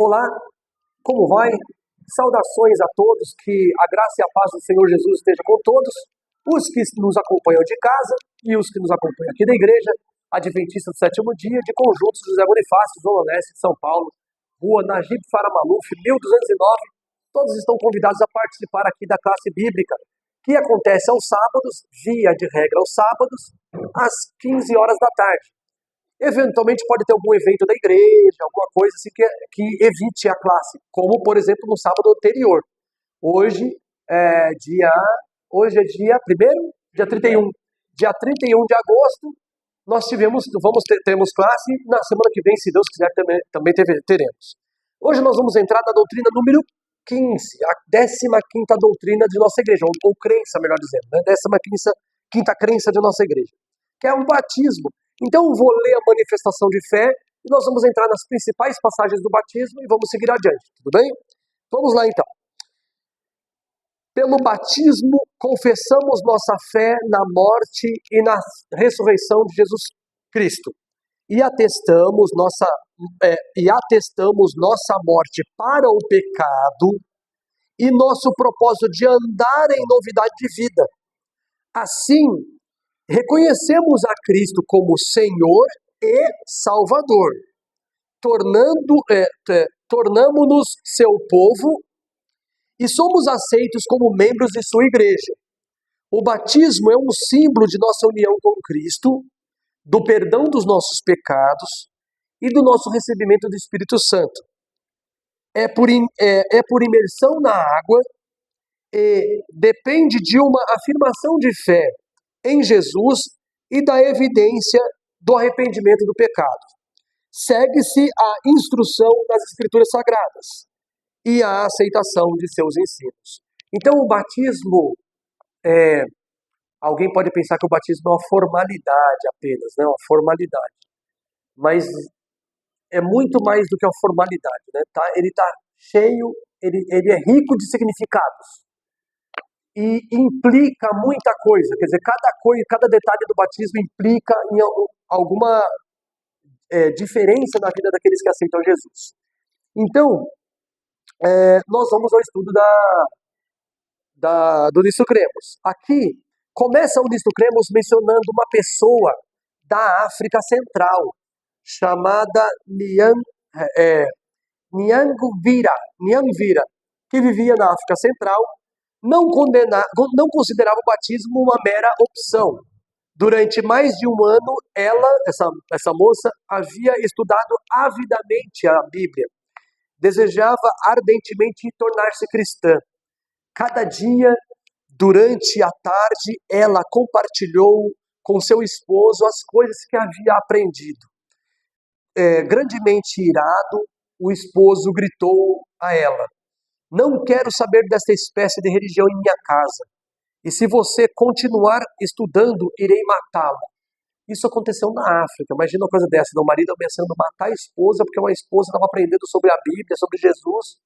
Olá, como vai? Saudações a todos, que a graça e a paz do Senhor Jesus esteja com todos, os que nos acompanham de casa e os que nos acompanham aqui da Igreja Adventista do Sétimo Dia, de Conjunto José Bonifácio, Zona Leste de São Paulo, Rua Najib Faramaluf, 1209. Todos estão convidados a participar aqui da classe bíblica, que acontece aos sábados, via de regra aos sábados, às 15 horas da tarde. Eventualmente pode ter algum evento da igreja, alguma coisa assim que evite a classe, como, por exemplo, no sábado anterior. Hoje é dia 1º? Dia 31. Dia 31 de agosto, nós temos classe, na semana que vem, se Deus quiser, também teremos. Hoje nós vamos entrar na doutrina número 15, a 15ª doutrina de nossa igreja, ou crença, melhor dizendo, né? 15ª crença de nossa igreja, que é o batismo. Então eu vou ler a manifestação de fé e nós vamos entrar nas principais passagens do batismo e vamos seguir adiante, tudo bem? Vamos lá então. Pelo batismo confessamos nossa fé na morte e na ressurreição de Jesus Cristo e atestamos nossa morte para o pecado e nosso propósito de andar em novidade de vida. Assim, reconhecemos a Cristo como Senhor e Salvador, tornamo-nos seu povo e somos aceitos como membros de sua igreja. O batismo é um símbolo de nossa união com Cristo, do perdão dos nossos pecados e do nosso recebimento do Espírito Santo. É por imersão na água e depende de uma afirmação de fé em Jesus e da evidência do arrependimento do pecado. Segue-se a instrução das Escrituras Sagradas e a aceitação de seus ensinos. Então o batismo, alguém pode pensar que o batismo é uma formalidade apenas, né? Uma formalidade. Mas é muito mais do que uma formalidade, né? Ele está cheio, ele é rico de significados. E implica muita coisa, quer dizer, cada detalhe do batismo implica em alguma diferença na vida daqueles que aceitam Jesus. Então, nós vamos ao estudo do Nisto Cremos. Aqui, começa o Nisto Cremos mencionando uma pessoa da África Central, chamada Nyamvira, que vivia na África Central. Não considerava o batismo uma mera opção. Durante mais de um ano, essa moça, havia estudado avidamente a Bíblia. Desejava ardentemente tornar-se cristã. Cada dia, durante a tarde, ela compartilhou com seu esposo as coisas que havia aprendido. Grandemente irado, o esposo gritou a ela: "Não quero saber desta espécie de religião em minha casa. E se você continuar estudando, irei matá-la." Isso aconteceu na África. Imagina uma coisa dessa, o marido ameaçando matar a esposa, porque uma esposa estava aprendendo sobre a Bíblia, sobre Jesus,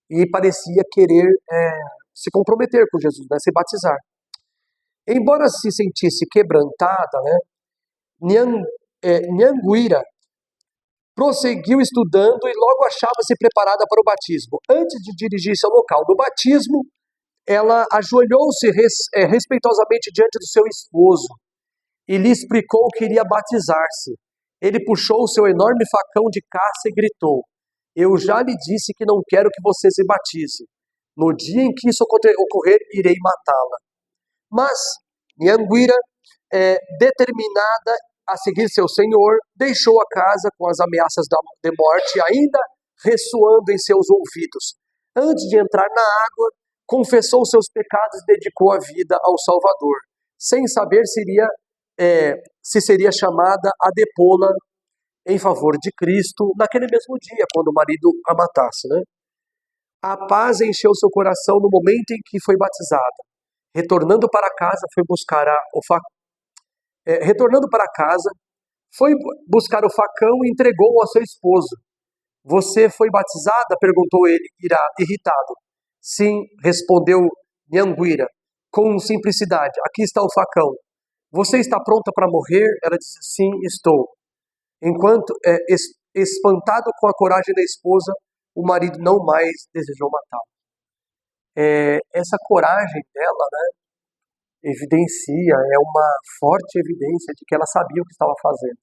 e parecia querer se comprometer com Jesus, né, se batizar. Embora se sentisse quebrantada, Nyamvira prosseguiu estudando e logo achava-se preparada para o batismo. Antes de dirigir-se ao local do batismo, ela ajoelhou-se respeitosamente diante do seu esposo e lhe explicou que iria batizar-se. Ele puxou o seu enorme facão de caça e gritou: "Eu já lhe disse que não quero que você se batize. No dia em que isso ocorrer, irei matá-la." Mas Nyamvira, determinada a seguir seu senhor, deixou a casa com as ameaças de morte ainda ressoando em seus ouvidos. Antes de entrar na água, confessou seus pecados e dedicou a vida ao Salvador, sem saber se seria chamada a depô-la em favor de Cristo naquele mesmo dia, quando o marido a matasse, né? A paz encheu seu coração no momento em que foi batizada. Retornando para casa, foi buscar o facão e entregou-o ao seu esposo. "Você foi batizada?" perguntou ele, irritado. "Sim", respondeu Nyamvira, com simplicidade. "Aqui está o facão. Você está pronta para morrer?" Ela disse: "Sim, estou." Enquanto, espantado com a coragem da esposa, o marido não mais desejou matá-la. Essa coragem dela, né, evidencia, é uma forte evidência de que ela sabia o que estava fazendo.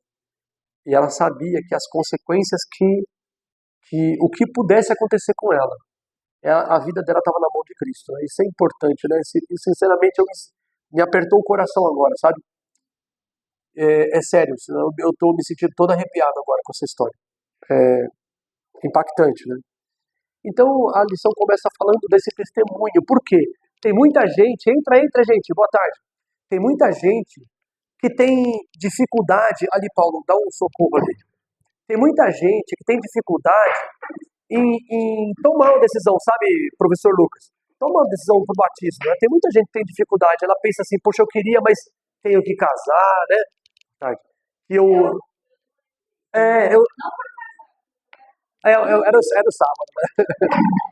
E ela sabia que as consequências o que pudesse acontecer com ela, a vida dela estava na mão de Cristo. Né? Isso é importante, né? Sinceramente, me apertou o coração agora, sabe? É sério, eu estou me sentindo todo arrepiado agora com essa história. Impactante, né? Então, a lição começa falando desse testemunho. Por quê? Tem muita gente, entra gente, boa tarde. Tem muita gente que tem dificuldade, ali Paulo, dá um socorro ali. Tem muita gente que tem dificuldade em tomar uma decisão, sabe, professor Lucas? Tomar uma decisão pro batismo, né? Tem muita gente que tem dificuldade, ela pensa assim, poxa, eu queria, mas tenho que casar, né? Era o sábado, né?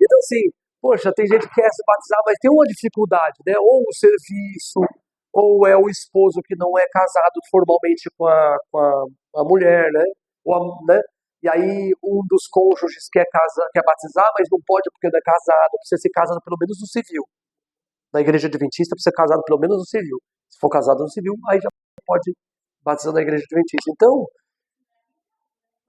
Então, assim, poxa, tem gente que quer se batizar, mas tem uma dificuldade, né? Ou o serviço, ou é o esposo que não é casado formalmente com a mulher, né? Né? E aí um dos cônjuges quer batizar, mas não pode porque não é casado, precisa ser casado pelo menos no civil. Na igreja adventista precisa ser casado pelo menos no civil. Se for casado no civil, aí já pode batizar na igreja adventista. Então,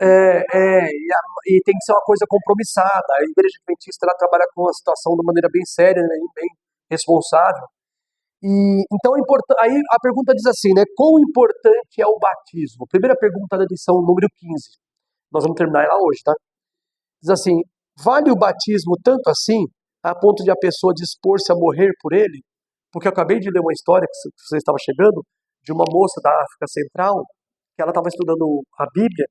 e tem que ser uma coisa compromissada. A igreja adventista ela trabalha com a situação de maneira bem séria, né, bem responsável. Então, aí a pergunta diz assim, né? Quão importante é o batismo? Primeira pergunta da lição número 15. Nós vamos terminar ela hoje, tá? Diz assim, vale o batismo tanto assim, a ponto de a pessoa dispor-se a morrer por ele? Porque eu acabei de ler uma história, que você estava chegando, de uma moça da África Central, que ela estava estudando a Bíblia,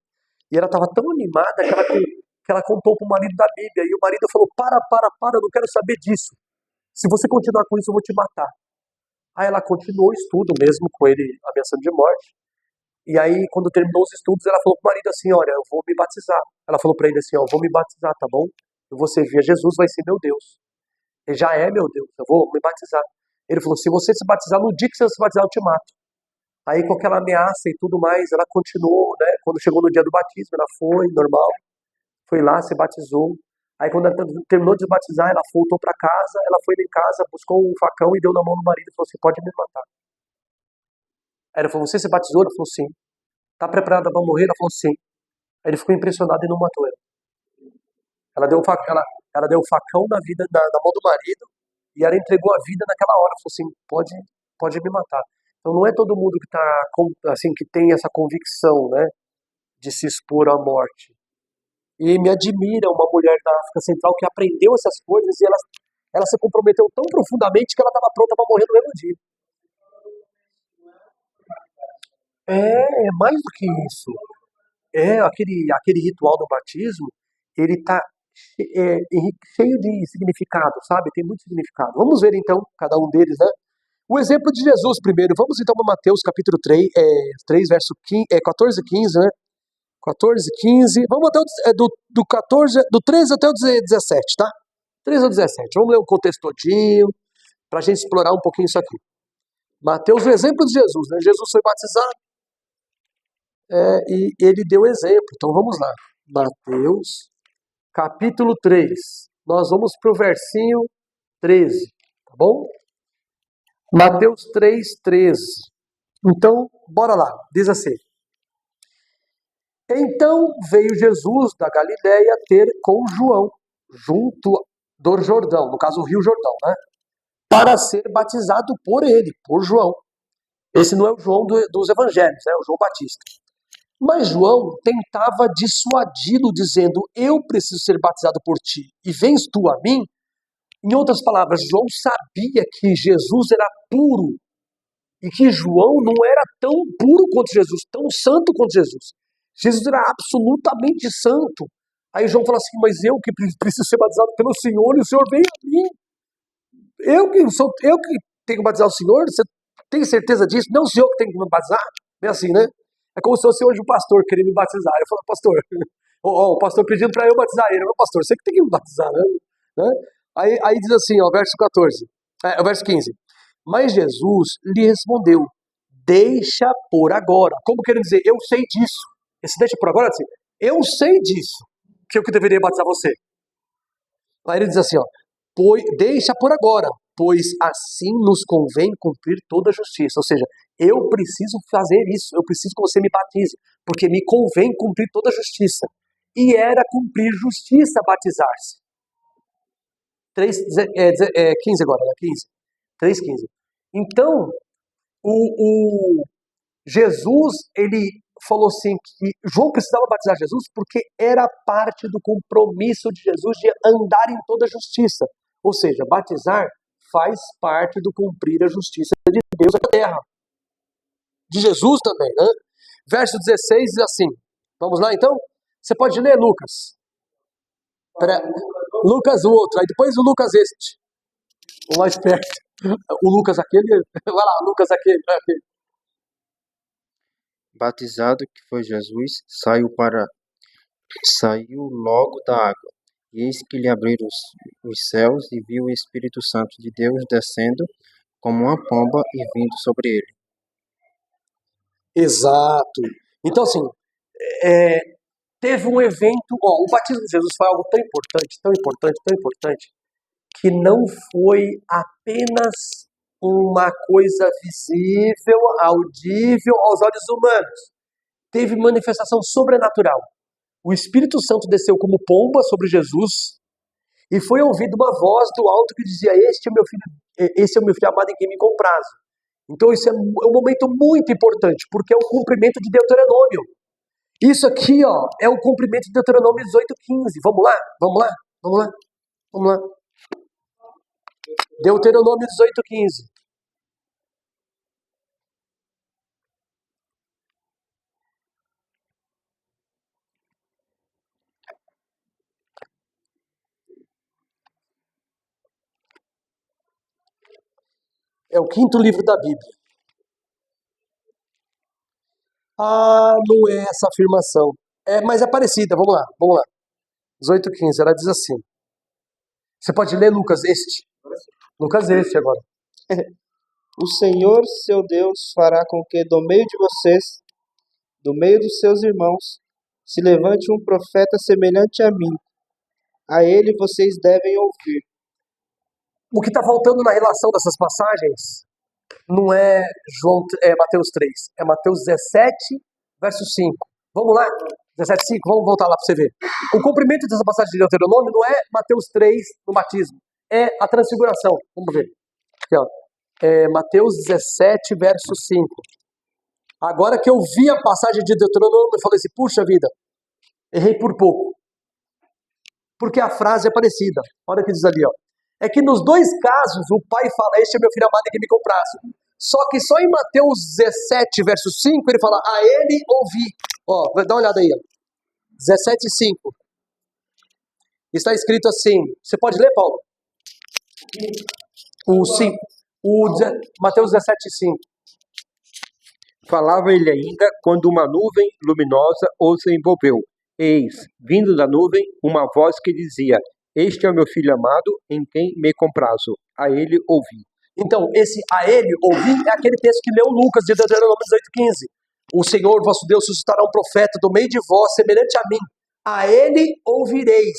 e ela estava tão animada que ela contou para o marido da Bíblia, e o marido falou, para, eu não quero saber disso. Se você continuar com isso, eu vou te matar. Aí ela continuou o estudo mesmo, com ele ameaçando de morte. E aí, quando terminou os estudos, ela falou pro marido assim, olha, eu vou me batizar. Ela falou para ele assim, ó, eu vou me batizar, tá bom? Eu vou servir a Jesus, vai ser meu Deus. Ele já é meu Deus, eu vou me batizar. Ele falou, se você se batizar, no dia que você se batizar, eu te mato. Aí, com aquela ameaça e tudo mais, ela continuou, né? Quando chegou no dia do batismo, ela foi, normal, foi lá, se batizou. Aí, quando ela terminou de se batizar, ela voltou para casa, ela foi em casa, buscou um facão e deu na mão do marido e falou assim, pode me matar. Aí ele falou, você se batizou? Ela falou, sim. Tá preparada para morrer? Ela falou, sim. Aí ele ficou impressionado e não matou ela. Ela deu o facão na mão do marido e ela entregou a vida naquela hora. Falou assim, pode me matar. Então não é todo mundo que assim, que tem essa convicção, né, de se expor à morte. E me admira uma mulher da África Central que aprendeu essas coisas e ela se comprometeu tão profundamente que ela estava pronta para morrer no mesmo dia. É mais do que isso. Aquele ritual do batismo, ele está cheio de significado, sabe? Tem muito significado. Vamos ver então cada um deles, né? O exemplo de Jesus primeiro. Vamos então para Mateus capítulo 3 verso 14 e 15, né? 14, 15. Vamos até do 13 até o 17, tá? 13 ao 17. Vamos ler o contexto todinho, para a gente explorar um pouquinho isso aqui. Mateus, o exemplo de Jesus, né? Jesus foi batizado e ele deu exemplo. Então vamos lá. Mateus, capítulo 3. Nós vamos para o versinho 13, tá bom? Mateus 3, 13. Então, bora lá. Diz assim. Então veio Jesus da Galiléia ter com João, junto do Jordão, no caso o Rio Jordão, né? Para ser batizado por ele, por João. Esse não é o João dos evangelhos, é o João Batista. Mas João tentava dissuadi-lo, dizendo, eu preciso ser batizado por ti, e vens tu a mim? Em outras palavras, João sabia que Jesus era puro, e que João não era tão puro quanto Jesus, tão santo quanto Jesus. Jesus era absolutamente santo. Aí João fala assim, mas eu que preciso ser batizado pelo Senhor, e o Senhor veio a mim. Eu que tenho que batizar o Senhor? Você tem certeza disso? Não o Senhor que tem que me batizar? É assim, né? É como se fosse hoje um pastor querendo me batizar. Eu falo, pastor, o pastor pedindo para eu batizar ele. Não, pastor, você que tem que me batizar, né? Aí diz assim, ó, verso 14, verso 15. Mas Jesus lhe respondeu, deixa por agora. Como querendo dizer, eu sei disso. Esse deixa por agora, assim, eu sei disso, que eu que deveria batizar você. Aí ele diz assim, ó, deixa por agora, pois assim nos convém cumprir toda a justiça. Ou seja, eu preciso fazer isso, eu preciso que você me batize, porque me convém cumprir toda a justiça. E era cumprir justiça batizar-se. 15 agora, né? 15. 3,15. Então, o Jesus, ele falou assim que João precisava batizar Jesus porque era parte do compromisso de Jesus de andar em toda a justiça. Ou seja, batizar faz parte do cumprir a justiça de Deus na terra. De Jesus também, né? Verso 16 diz assim, vamos lá então? Você pode ler Lucas. Lucas o outro, aí depois o Lucas este. O mais perto. O Lucas aquele, vai lá, Lucas aquele. Batizado que foi Jesus, saiu logo da água, e eis que lhe abriram os céus, e viu o Espírito Santo de Deus descendo como uma pomba e vindo sobre ele. Exato. Então, assim, teve um evento, o batismo de Jesus foi algo tão importante, tão importante, tão importante, que não foi apenas uma coisa visível, audível aos olhos humanos. Teve manifestação sobrenatural. O Espírito Santo desceu como pomba sobre Jesus e foi ouvido uma voz do alto que dizia: esse é o meu filho amado em quem me comprazo. Então isso é um momento muito importante, porque é o cumprimento de Deuteronômio. Isso aqui, ó, é o cumprimento de Deuteronômio 18:15. Vamos lá, vamos lá, vamos lá, vamos lá. Deuteronômio 18:15. É o 5º livro da Bíblia. Ah, não é essa afirmação. Mas é parecida, vamos lá, vamos lá. 18:15, ela diz assim. Você pode ler Lucas este? Lucas este agora. O Senhor, seu Deus, fará com que do meio de vocês, do meio dos seus irmãos, se levante um profeta semelhante a mim. A ele vocês devem ouvir. O que está faltando na relação dessas passagens não é Mateus 3, é Mateus 17, verso 5. Vamos lá? 17:5, vamos voltar lá para você ver. O cumprimento dessa passagem de Deuteronômio não é Mateus 3 no batismo, é a transfiguração. Vamos ver. Aqui, ó. Mateus 17, verso 5. Agora que eu vi a passagem de Deuteronômio, eu falei assim, puxa vida, errei por pouco. Porque a frase é parecida. Olha o que diz ali, ó. É que nos dois casos o pai fala, este é meu filho amado em quem me comprazo. Só que só em Mateus 17, verso 5, ele fala, a ele ouvi. Ó, dá uma olhada aí, ó. 17:5. Está escrito assim, você pode ler, Paulo? Mateus 17:5. Falava ele ainda quando uma nuvem luminosa os envolveu. Eis, vindo da nuvem, uma voz que dizia, este é o meu filho amado, em quem me comprazo. A ele ouvi. Então, esse a ele ouvi é aquele texto que leu Lucas de Deuteronômio 18:15. O Senhor, vosso Deus, suscitará um profeta do meio de vós, semelhante a mim. A ele ouvireis.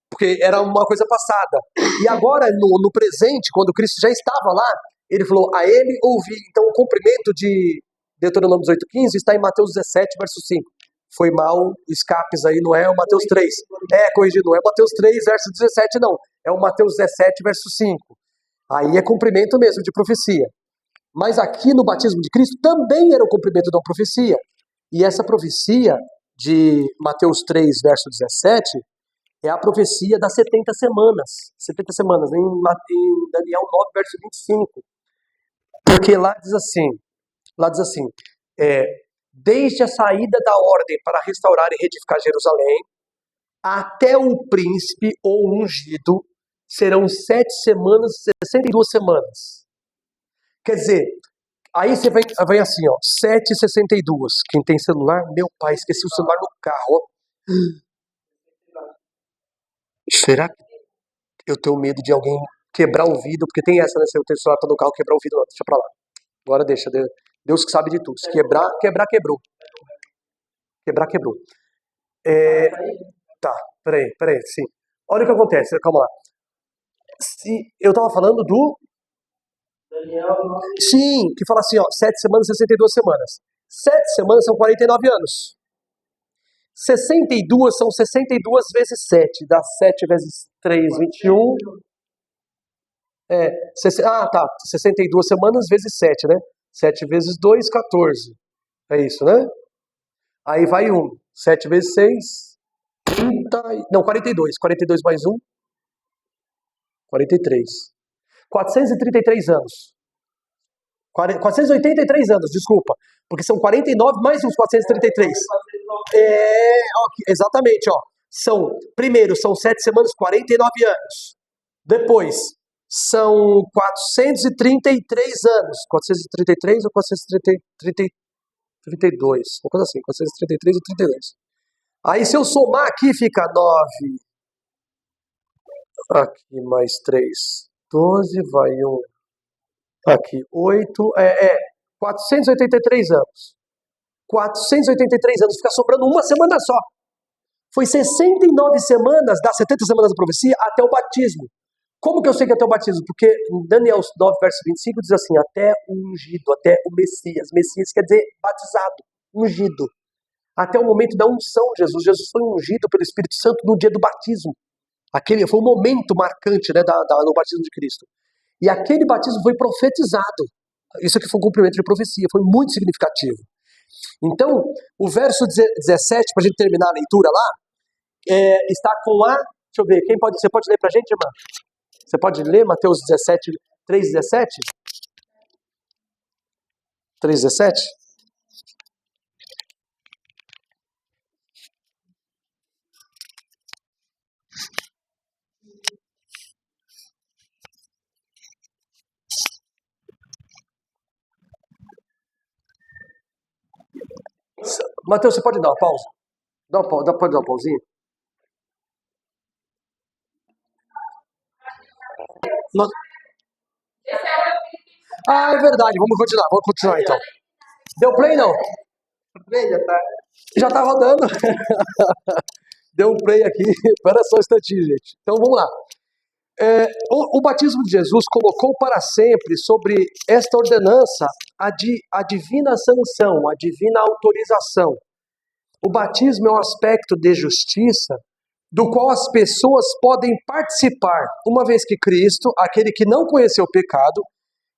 Porque era uma coisa passada. E agora, no presente, quando Cristo já estava lá, ele falou, a ele ouvi. Então, o cumprimento de Deuteronômio 18:15 está em Mateus 17, verso 5. Foi mal, escapes aí, não é o Mateus 3. Corrigido, não é Mateus 3, verso 17, não. É o Mateus 17, verso 5. Aí é cumprimento mesmo de profecia. Mas aqui no batismo de Cristo também era o cumprimento de uma profecia. E essa profecia de Mateus 3, verso 17, é a profecia das 70 semanas. 70 semanas, em Daniel 9, verso 25. Porque lá diz assim, desde a saída da ordem para restaurar e reedificar Jerusalém, até o príncipe ou ungido, serão 7 semanas, 62 semanas. Quer dizer, aí você vem assim, ó, 7,62. Quem tem celular? Meu pai, esqueci o celular no carro, ó. Será que eu tenho medo de alguém quebrar o vidro? Porque tem essa, né? Se eu tenho o celular no carro, quebrar o vidro, deixa pra lá. Agora deixa, Deus que sabe de tudo. Se quebrar, quebrou. Quebrar, quebrou. Tá, peraí, sim. Olha o que acontece, calma lá. Eu estava falando do... Daniel, Sim, que fala assim, ó, 7 semanas, 62 semanas. 7 semanas são 49 anos. 62 são 62 vezes 7. Dá 7 vezes 3, 21. Tá. 62 semanas vezes 7, né? 7 vezes 2, 14. É isso, né? Aí vai 1. 7 vezes 6, 30... Não, 42. 42 mais 1, 43. 433 anos. 483 anos, desculpa. Porque são 49 mais uns 433. Exatamente, ó. Primeiro, são 7 semanas, 49 anos. Depois, são 433 anos. 433 ou 432? Uma coisa assim, 433 ou 32. Aí, se eu somar aqui, fica 9. Aqui, mais 3. 12, vai 1. Aqui, 8. 483 anos. 483 anos, fica sobrando uma semana só. Foi 69 semanas, das 70 semanas da profecia, até o batismo. Como que eu sei que é até o batismo? Porque em Daniel 9, verso 25, diz assim, até o ungido, até o Messias. Messias quer dizer batizado, ungido. Até o momento da unção de Jesus. Jesus foi ungido pelo Espírito Santo no dia do batismo. Foi um momento marcante, né, no batismo de Cristo. E aquele batismo foi profetizado. Isso aqui foi um cumprimento de profecia, foi muito significativo. Então, o verso 17, para a gente terminar a leitura lá, está com a... Deixa eu ver, você pode ler para a gente, irmã? Você pode ler Mateus 17, 3,17? 3,17? Mateus, você pode dar uma pausa? Pode dar uma pausinha? É verdade, vamos continuar então. Deu play não? play, Já tá rodando. Deu um play aqui, espera só um instantinho, gente. Então vamos lá. O batismo de Jesus colocou para sempre sobre esta ordenança a divina sanção, a divina autorização. O batismo é um aspecto de justiça do qual as pessoas podem participar, uma vez que Cristo, aquele que não conheceu o pecado,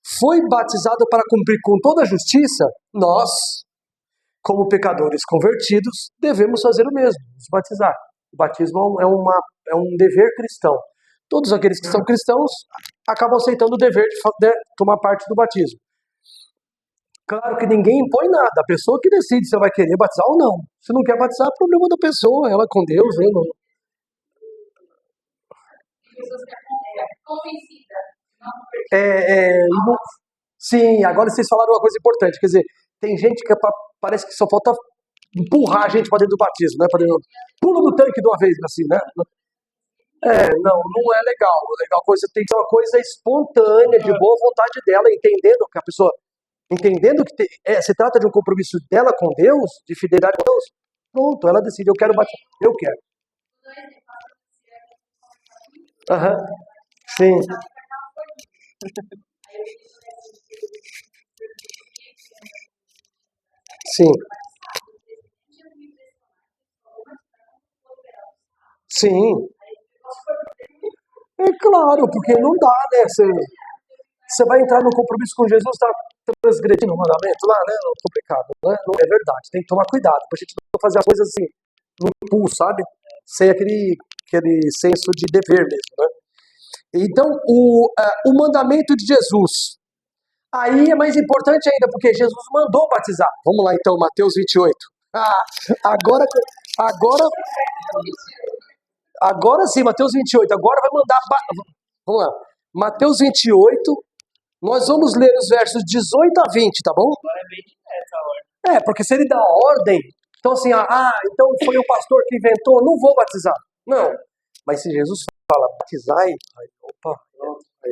foi batizado para cumprir com toda a justiça. Nós, como pecadores convertidos, devemos fazer o mesmo, nos batizar. O batismo é um dever cristão. Todos aqueles que são cristãos acabam aceitando o dever de tomar parte do batismo. Claro que ninguém impõe nada, a pessoa que decide se ela vai querer batizar ou não. Se não quer batizar, é problema da pessoa, ela com Deus, né? Não. Sim, agora vocês falaram uma coisa importante, quer dizer, tem gente que parece que só falta empurrar a gente para dentro do batismo, né? Pula no tanque de uma vez, assim, né? Não é legal. A legal coisa tem que ser uma coisa espontânea, de boa vontade dela, entendendo que a pessoa, entendendo que se trata de um compromisso dela com Deus, de fidelidade com Deus, pronto, ela decide, eu quero batizar, eu quero. Sim. Sim. Sim. É claro, porque não dá, né? Você vai entrar no compromisso com Jesus, está transgredindo o mandamento lá, né? Não é complicado, né? Não é verdade. Tem que tomar cuidado pra gente não fazer as coisas assim, no impulso, sabe? Sem aquele senso de dever mesmo, né? Então, o mandamento de Jesus, aí é mais importante ainda, porque Jesus mandou batizar. Vamos lá então, Mateus 28. Agora sim, Mateus 28. Agora vai mandar... Vamos lá. Mateus 28, nós vamos ler os versos 18 a 20, tá bom? Porque se ele dá a ordem, então assim, então foi o pastor que inventou, não vou batizar. Não. Mas se Jesus fala batizai, aí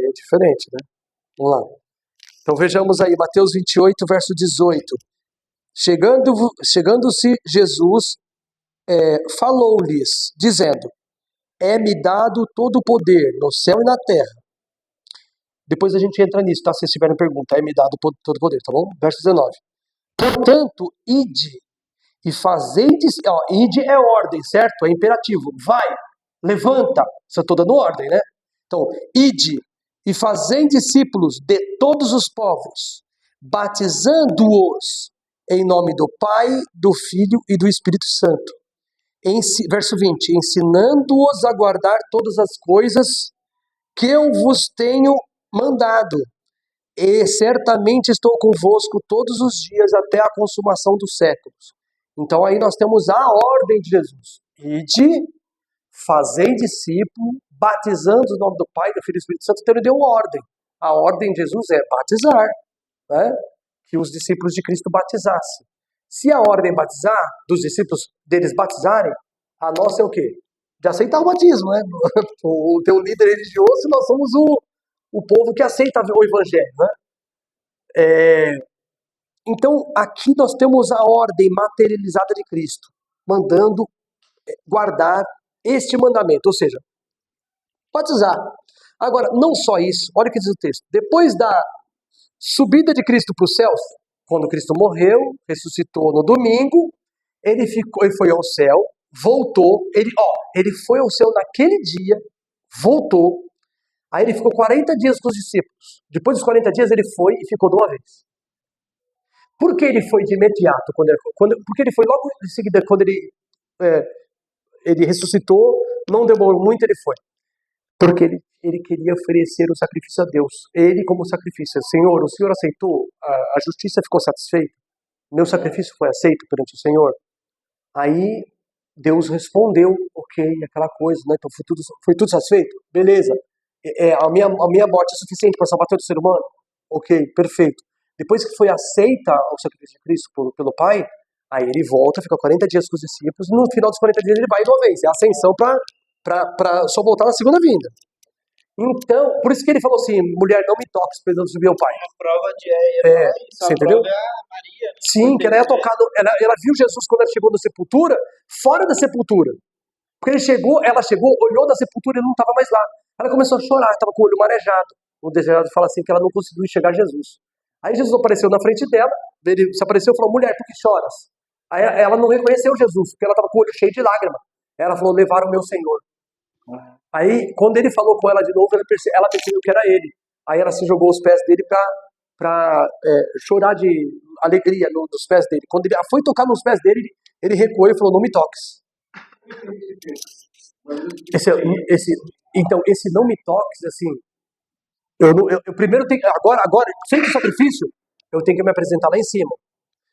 é diferente, né? Vamos lá. Então vejamos aí, Mateus 28, verso 18. Chegando-se Jesus, falou-lhes, dizendo: é-me dado todo o poder no céu e na terra. Depois a gente entra nisso, tá? Se vocês tiverem pergunta, é-me dado todo o poder, tá bom? Verso 19. Portanto, ide e fazeides... Ó, ide é ordem, certo? É imperativo. Vai, levanta. Se eu estou dando ordem, né? Então, ide e fazei discípulos de todos os povos, batizando-os em nome do Pai, do Filho e do Espírito Santo. Verso 20. Ensinando-os a guardar todas as coisas que eu vos tenho mandado. E certamente estou convosco todos os dias até a consumação dos séculos. Então aí nós temos a ordem de Jesus. Ide, fazei discípulo, batizando o nome do Pai, do Filho e do Espírito Santo. Então ele deu ordem. A ordem de Jesus é batizar, né? Que os discípulos de Cristo batizassem. Se a ordem é batizar, dos discípulos deles batizarem, a nossa é o quê? De aceitar o batismo, né? O teu líder religioso, nós somos o povo que aceita o evangelho, né? Então, aqui nós temos a ordem materializada de Cristo, mandando guardar este mandamento, ou seja, batizar. Agora, não só isso, olha o que diz o texto. Depois da subida de Cristo para os céus, quando Cristo morreu, ressuscitou no domingo, ele foi ao céu, voltou, ele foi ao céu naquele dia, voltou, aí ele ficou 40 dias com os discípulos. Depois dos 40 dias ele foi e ficou de uma vez. Por que ele foi de imediato? Porque ele foi logo em seguida, quando ele ressuscitou, não demorou muito, ele foi. Porque ele queria oferecer o sacrifício a Deus. Ele como sacrifício. Senhor, o Senhor aceitou? A justiça ficou satisfeita? Meu sacrifício foi aceito perante o Senhor? Aí Deus respondeu, ok, aquela coisa, né? Então foi tudo satisfeito? Beleza. A minha morte é suficiente para salvar todo ser humano? Ok, perfeito. Depois que foi aceita o sacrifício de Cristo pelo Pai, aí ele volta, fica 40 dias com os discípulos, e no final dos 40 dias ele vai de uma vez. É a ascensão para só voltar na segunda vinda. Então, por isso que ele falou assim, mulher, não me toques, precisando subir ao Pai. A prova de é isso, você entendeu? prova é a Maria. Né? Sim, que ela ia tocar, ela viu Jesus quando ela chegou na sepultura, fora da sepultura. Porque ela chegou, olhou na sepultura e não estava mais lá. Ela começou a chorar, estava com o olho marejado. O desejado fala assim que ela não conseguiu enxergar Jesus. Aí Jesus apareceu na frente dela, ele se apareceu e falou, mulher, por que choras? Aí ela não reconheceu Jesus, porque ela estava com o olho cheio de lágrima. Ela falou, levaram o meu Senhor. Aí, quando ele falou com ela de novo, ela percebeu que era ele. Aí ela se jogou aos pés dele para chorar de alegria nos pés dele. Quando ele foi tocar nos pés dele, ele recuou e falou, não me toques. Então, esse não me toques, assim, eu primeiro tenho, agora, sem o sacrifício, eu tenho que me apresentar lá em cima.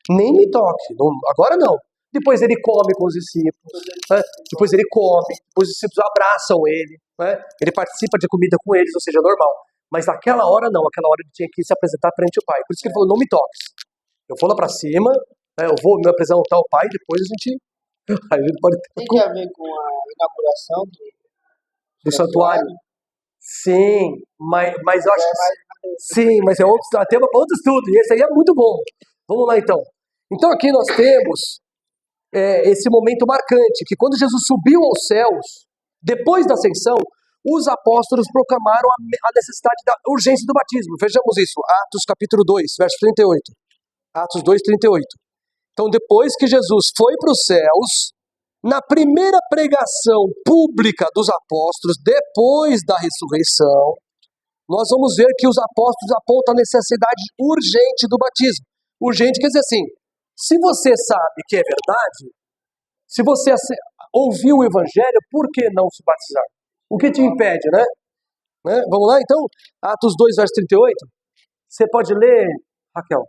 Nem me toque, agora não. Depois ele come com os discípulos, né? Depois ele come, depois os discípulos abraçam ele, né? Ele participa de comida com eles, ou seja, normal. Mas naquela hora não, aquela hora ele tinha que se apresentar perante o Pai. Por isso que ele falou, não me toques. Eu vou lá pra cima, né? Eu vou me apresentar ao Pai, depois a gente... Aí ele pode ter... Tem a ver com a inauguração do santuário. Sim, mas eu acho que... Sim, mas é outro estudo, e esse aí é muito bom. Vamos lá então. Então aqui nós temos esse momento marcante, que quando Jesus subiu aos céus, depois da ascensão, os apóstolos proclamaram a necessidade da urgência do batismo. Vejamos isso, Atos capítulo 2, verso 38. Atos 2, 38. Então depois que Jesus foi para os céus, na primeira pregação pública dos apóstolos, depois da ressurreição, nós vamos ver que os apóstolos apontam a necessidade urgente do batismo. Urgente quer dizer assim, se você sabe que é verdade, se você ouviu o evangelho, por que não se batizar? O que te impede, né? Vamos lá então? Atos 2, verso 38. Você pode ler, Raquel?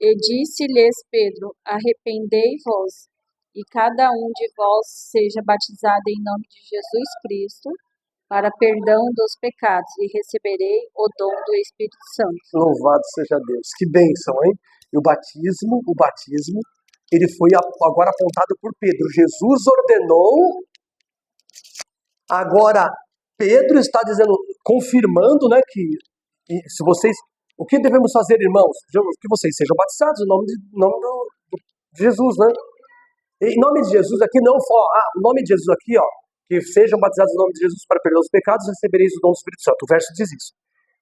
E disse-lhes Pedro, arrependei-vos, e cada um de vós seja batizado em nome de Jesus Cristo, para perdão dos pecados, e receberei o dom do Espírito Santo. Louvado seja Deus. Que bênção, hein? E o batismo, ele foi agora apontado por Pedro. Jesus ordenou, agora Pedro está dizendo, confirmando, né, que o que devemos fazer, irmãos? Que vocês sejam batizados em nome Jesus, né? Em nome de Jesus aqui não fala, o nome de Jesus aqui, ó, que sejam batizados em nome de Jesus para perdoar os pecados, recebereis o dom do Espírito Santo. O verso diz isso.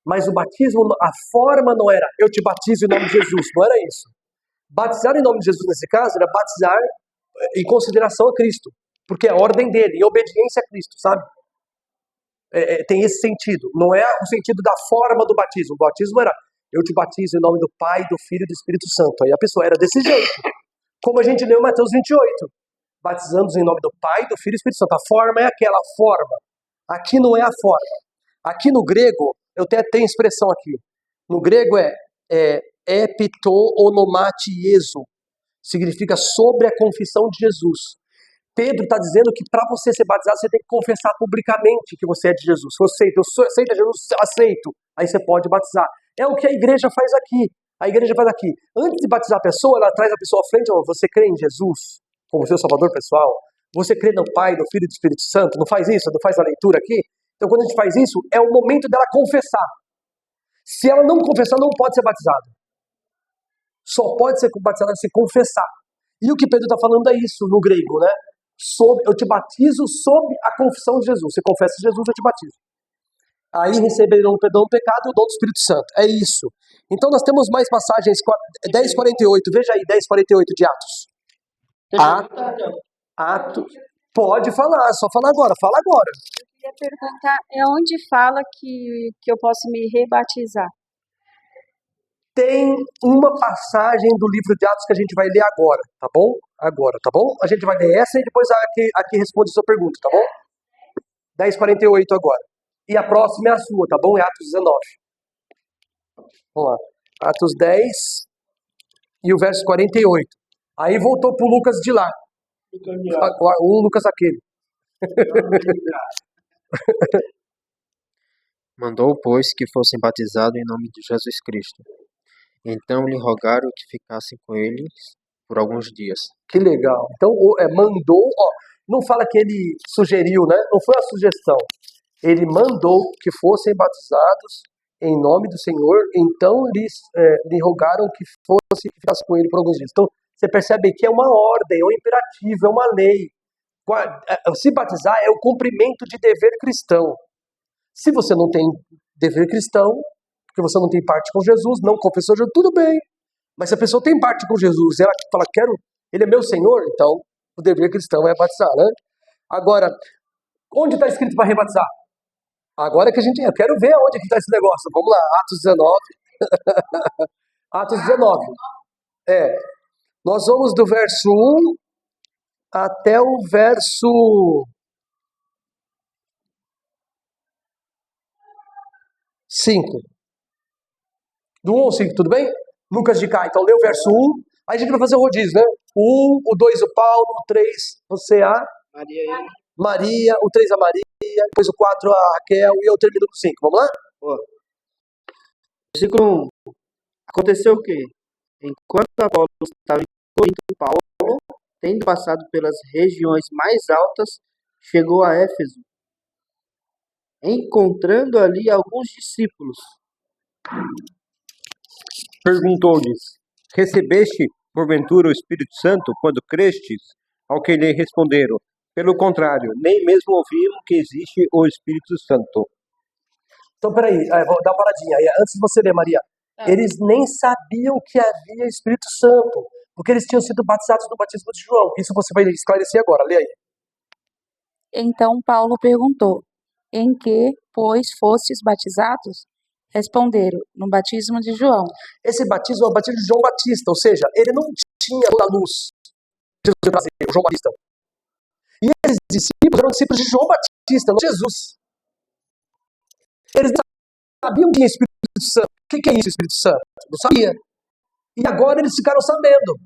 Mas o batismo, a forma não era, eu te batizo em nome de Jesus, não era isso. Batizar em nome de Jesus nesse caso era batizar em consideração a Cristo, porque é a ordem dele, em obediência a Cristo, sabe? Tem esse sentido, não é o sentido da forma do batismo. O batismo era, eu te batizo em nome do Pai, do Filho e do Espírito Santo. Aí a pessoa era desse jeito, como a gente leu em Mateus 28. Batizamos em nome do Pai, do Filho e do Espírito Santo. A forma é aquela forma. Aqui não é a forma. Aqui no grego, eu até tenho expressão aqui. No grego é epito onomatieso. Significa sobre a confissão de Jesus. Pedro está dizendo que para você ser batizado, você tem que confessar publicamente que você é de Jesus. Se você aceita Jesus, aceito. Aí você pode batizar. É o que a igreja faz aqui. A igreja faz aqui. Antes de batizar a pessoa, ela traz a pessoa à frente. Você crê em Jesus como seu salvador pessoal? Você crê no Pai, no Filho e no Espírito Santo? Não faz isso? Não faz a leitura aqui? Então, quando a gente faz isso, é o momento dela confessar. Se ela não confessar, não pode ser batizada. Só pode ser batizada se confessar. E o que Pedro está falando é isso no grego, né? Eu te batizo sob a confissão de Jesus. Você confessa Jesus, eu te batizo. Aí receberão o perdão do pecado e o dom do Espírito Santo. É isso. Então nós temos mais passagens. 10:48. Veja aí, 10:48 de Atos. Atos. Pode falar, só falar agora. Fala agora. Eu queria perguntar, onde fala que eu posso me rebatizar? Tem uma passagem do livro de Atos que a gente vai ler agora, tá bom? Agora, tá bom? A gente vai ler essa e depois aqui responde a sua pergunta, tá bom? 10:48 agora. E a próxima é a sua, tá bom? É Atos 19. Vamos lá. Atos 10 e o verso 48. Aí voltou pro Lucas de lá. O Lucas aquele. Mandou, pois, que fossem batizados em nome de Jesus Cristo. Então lhe rogaram que ficassem com eles por alguns dias. Que legal. Então, mandou, não fala que ele sugeriu, né? Não foi a sugestão. Ele mandou que fossem batizados em nome do Senhor, então lhe rogaram que ficassem com ele por alguns dias. Então, você percebe que é uma ordem, é um imperativo, é uma lei. Se batizar é o cumprimento de dever cristão. Se você não tem dever cristão, porque você não tem parte com Jesus, não confessou Jesus, tudo bem. Mas se a pessoa tem parte com Jesus, ela fala, ele é meu Senhor, então o dever cristão é batizar, né? Agora, onde está escrito para rebatizar? Agora que eu quero ver onde está esse negócio. Vamos lá, Atos 19. Atos 19. Nós vamos do verso 1 até o verso 5. Do 1 ao 5, tudo bem? Lucas de cá, então lê o verso 1. Aí a gente vai fazer o rodízio, né? O 1, o 2 o Paulo, o 3 você a Maria, o 3 a Maria, depois o 4 a Raquel e eu termino no 5. Vamos lá? Versículo 1. Aconteceu o quê? Enquanto Apolo estava em Corinto, Paulo, tendo passado pelas regiões mais altas, chegou a Éfeso, encontrando ali alguns discípulos. Perguntou-lhes: recebeste, porventura, o Espírito Santo quando crestes? Ao que lhe responderam: pelo contrário, nem mesmo ouvimos que existe o Espírito Santo. Então, peraí, vou dar uma paradinha. Antes de você ler, Maria, eles nem sabiam que havia Espírito Santo, porque eles tinham sido batizados no batismo de João. Isso você vai esclarecer agora, lê aí. Então Paulo perguntou: em que, pois, fostes batizados? Responderam: no batismo de João. Esse batismo é o batismo de João Batista, ou seja, ele não tinha toda a luz. João Batista. E esses discípulos eram discípulos de João Batista, não de Jesus. Eles não sabiam que tinha Espírito Santo. O que é isso, Espírito Santo? Não sabia. E agora eles ficaram sabendo.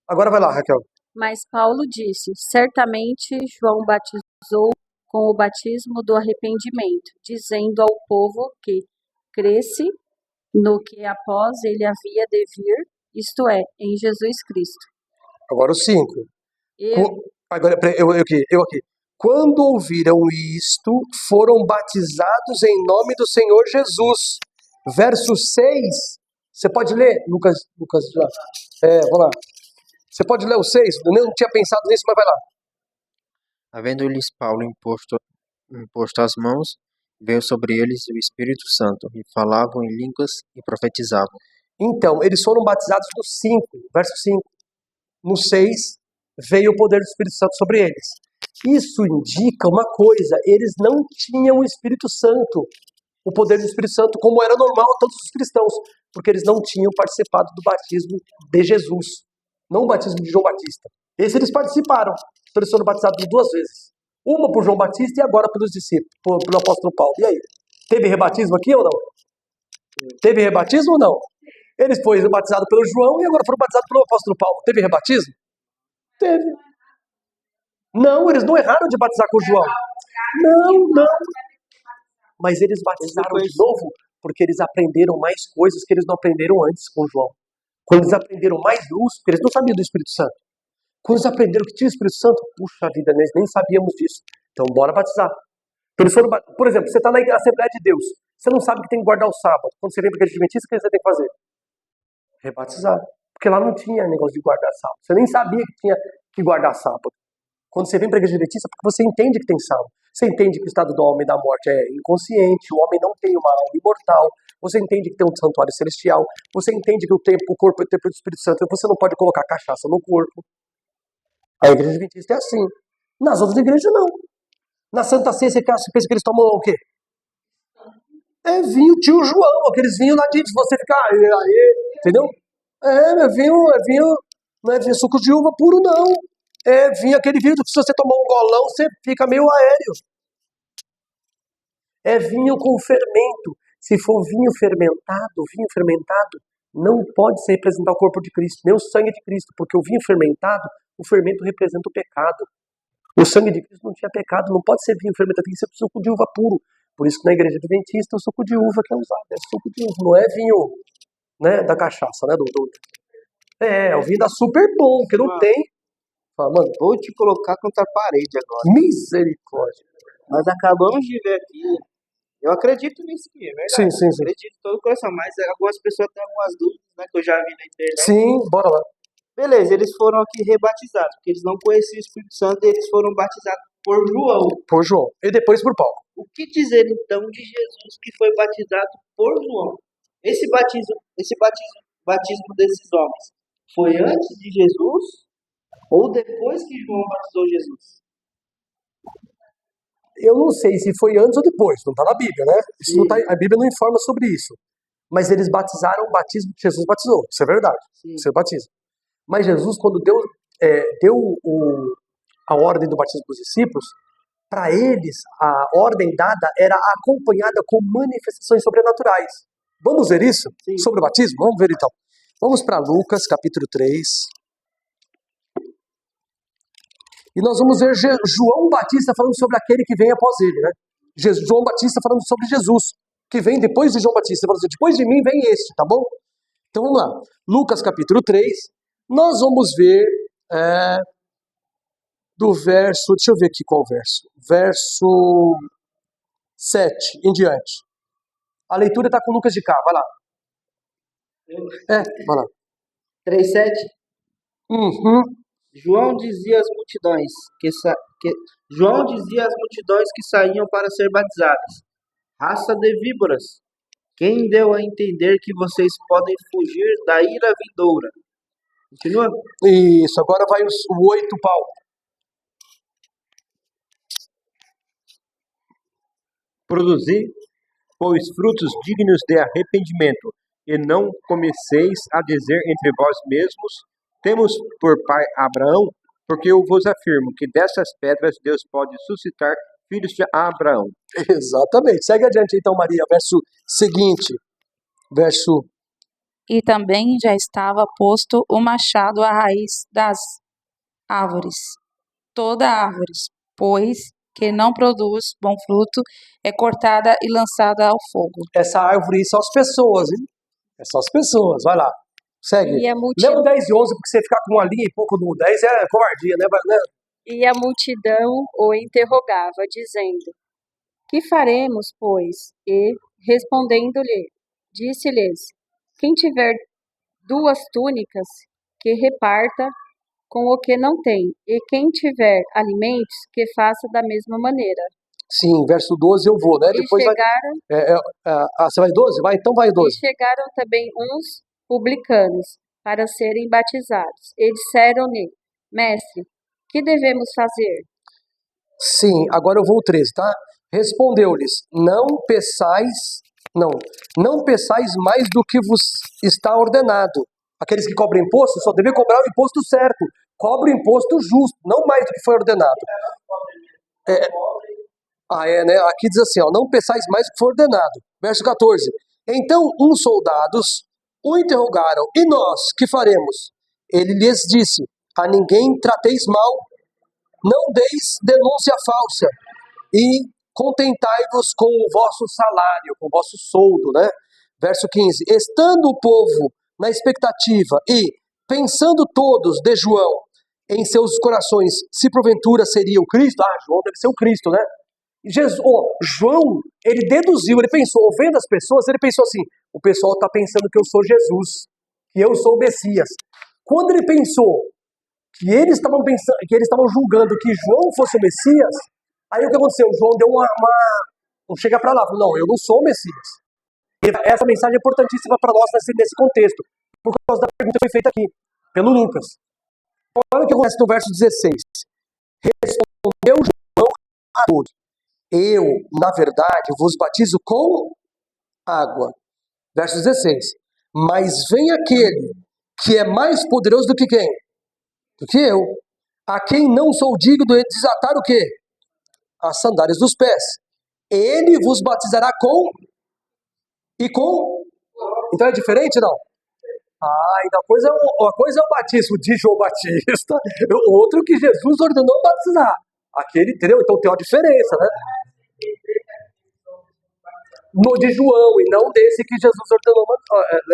Agora vai lá, Raquel. Mas Paulo disse: certamente João batizou com o batismo do arrependimento, dizendo ao povo que cresce no que após ele havia de vir, isto é, em Jesus Cristo. Agora o 5. Agora, eu aqui. Quando ouviram isto, foram batizados em nome do Senhor Jesus. Verso 6. Você pode ler, Lucas? Vamos lá. Você pode ler o 6? Eu não tinha pensado nisso, mas vai lá. Havendo-lhes Paulo imposto as mãos, veio sobre eles o Espírito Santo, e falavam em línguas e profetizavam. Então, eles foram batizados no 5, verso 5. No 6, veio o poder do Espírito Santo sobre eles. Isso indica uma coisa, eles não tinham o Espírito Santo, o poder do Espírito Santo, como era normal a todos os cristãos, porque eles não tinham participado do batismo de Jesus, não o batismo de João Batista. Esse eles participaram, então eles foram batizados 2 vezes. Uma por João Batista e agora pelos discípulos, pelo apóstolo Paulo. E aí? Teve rebatismo aqui ou não? Teve rebatismo ou não? Eles foram batizados pelo João e agora foram batizados pelo apóstolo Paulo. Teve rebatismo? Teve. Não, eles não erraram de batizar com o João. Não. Mas eles batizaram de novo porque eles aprenderam mais coisas que eles não aprenderam antes com o João. Quando eles aprenderam mais luz, porque eles não sabiam do Espírito Santo. Quando eles aprenderam que tinha o Espírito Santo, puxa vida, nós nem sabíamos disso. Então bora batizar. Então, eles foram, por exemplo, você está na Assembleia de Deus, você não sabe que tem que guardar o sábado. Quando você vem para a igreja adventista, o que você tem que fazer? Rebatizar. Porque lá não tinha negócio de guardar sábado. Você nem sabia que tinha que guardar sábado. Quando você vem para a igreja adventista, porque você entende que tem sábado. Você entende que o estado do homem e da morte é inconsciente, o homem não tem uma alma imortal, você entende que tem um santuário celestial, você entende que o corpo é o templo do Espírito Santo, você não pode colocar cachaça no corpo. A igreja adventista é assim. Nas outras igrejas, não. Na Santa Ceia, você pensa que eles tomam o quê? É vinho tio João, aqueles vinhos lá de você ficar, entendeu? É vinho, não é vinho suco de uva puro, não. É vinho, aquele vinho que se você tomar um golão, você fica meio aéreo. É vinho com fermento. Se for vinho fermentado não pode se representar o corpo de Cristo, nem o sangue de Cristo, porque o vinho fermentado, o fermento representa o pecado. O sangue de Cristo não tinha pecado, não pode ser vinho fermentado, tem que ser suco de uva puro. Por isso que na igreja adventista o suco de uva que é usado é suco de uva, não é vinho, né, da cachaça, né, o vinho da super bom, que não tem. Fala, mano, Vou te colocar contra a parede agora. misericórdia. Nós acabamos de ver aqui. Eu acredito nisso aqui, é verdade. Sim. Acredito de todo o coração, mas algumas pessoas têm algumas dúvidas, né, que eu já vi na internet. Sim, bora lá. Beleza, eles foram aqui rebatizados, porque eles não conheciam o Espírito Santo e eles foram batizados por João. Por João. E depois por Paulo. O que dizer então de Jesus que foi batizado por João? Esse batismo desses homens foi antes de Jesus ou depois que João batizou Jesus? Eu não sei se foi antes ou depois, não está na Bíblia, né? Isso não tá, a Bíblia não informa sobre isso. Mas eles batizaram o batismo que Jesus batizou. Isso é verdade. Sim. Isso é batismo. Mas Jesus, quando deu a ordem do batismo para os discípulos, para eles, a ordem dada era acompanhada com manifestações sobrenaturais. Vamos ver isso? Sim. Sobre o batismo? Vamos ver então. Vamos para Lucas, capítulo 3. E nós vamos ver João Batista falando sobre aquele que vem após ele, né? João Batista falando sobre Jesus, que vem depois de João Batista. Falando assim, depois de mim vem este, tá bom? Então vamos lá. Lucas, capítulo 3. Nós vamos ver do verso, deixa eu ver aqui qual verso. Verso 7 em diante. A leitura está com o Lucas de cá, vai lá. Vai lá. 3:7. Uhum. João dizia às multidões que saíam para ser batizadas: raça de víboras, quem deu a entender que vocês podem fugir da ira vindoura? Continua? Isso, agora vai o 8, Paulo. Produzi, pois, frutos dignos de arrependimento, e não comeceis a dizer entre vós mesmos: temos por pai Abraão, porque eu vos afirmo que dessas pedras Deus pode suscitar filhos de Abraão. Exatamente. Segue adiante então, Maria, verso seguinte. Verso... E também já estava posto o machado à raiz das árvores. Toda árvore, pois, que não produz bom fruto, é cortada e lançada ao fogo. Essa árvore são as pessoas, hein? São as pessoas. Vai lá. Segue. E a Lê multidão, o 10 e 11, porque você ficar com uma linha e pouco no 10 é covardia, né? e a multidão o interrogava, dizendo: que faremos, pois? E, respondendo-lhe, disse-lhes: quem tiver 2 túnicas, que reparta com o que não tem, e quem tiver alimentos, que faça da mesma maneira. Sim, verso 12 eu vou, né? E Depois vai. chegaram, Você vai 12? Vai, então vai e 12. chegaram também uns publicanos para serem batizados, e disseram-lhe: Mestre, que devemos fazer? Sim, agora eu vou o 13, tá? Respondeu-lhes: não peçais mais do que vos está ordenado. Aqueles que cobram imposto só devem cobrar o imposto certo. Cobre o imposto justo, não mais do que foi ordenado. Né? Aqui diz assim, ó, não peçais mais do que foi ordenado. Verso 14. Então uns soldados o interrogaram: e nós, que faremos? Ele lhes disse: a ninguém trateis mal, não deis denúncia falsa, e contentai-vos com o vosso salário, com o vosso soldo, né? Verso 15. Estando o povo na expectativa e pensando todos de João em seus corações, se porventura seria o Cristo, João deve ser o Cristo, né? João, ele deduziu, ele pensou, vendo as pessoas, ele pensou assim: o pessoal está pensando que eu sou Jesus, que eu sou o Messias. Quando ele pensou que eles estavam julgando que João fosse o Messias, aí o que aconteceu? João deu um chega para lá, falou: não, eu não sou o Messias. E essa mensagem é importantíssima para nós nesse contexto, por causa da pergunta que foi feita aqui, pelo Lucas. Olha o que acontece no verso 16. Respondeu João a todos: eu, na verdade, vos batizo com água. Verso 16. Mas vem aquele que é mais poderoso do que quem? Do que eu. A quem não sou digno de desatar o quê? As sandálias dos pés. Ele vos batizará com... Então é diferente, não? Uma coisa é o batismo de João Batista, outro que Jesus ordenou batizar. Aquele, entendeu? Então tem uma diferença, né? No de João, e não desse que Jesus ordenou,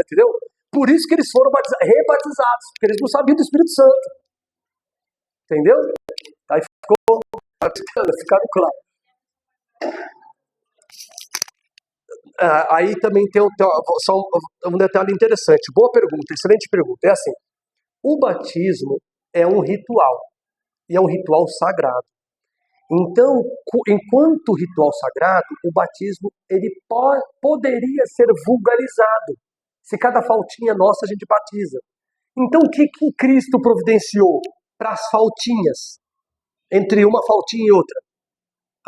entendeu? Por isso que eles foram rebatizados, porque eles não sabiam do Espírito Santo. Entendeu? Aí ficando claro. Aí também tem só um detalhe interessante. Boa pergunta, excelente pergunta. É assim, o batismo é um ritual, e é um ritual sagrado. Então, enquanto ritual sagrado, o batismo ele poderia ser vulgarizado. Se cada faltinha nossa a gente batiza. Então, o que Cristo providenciou para as faltinhas, entre uma faltinha e outra?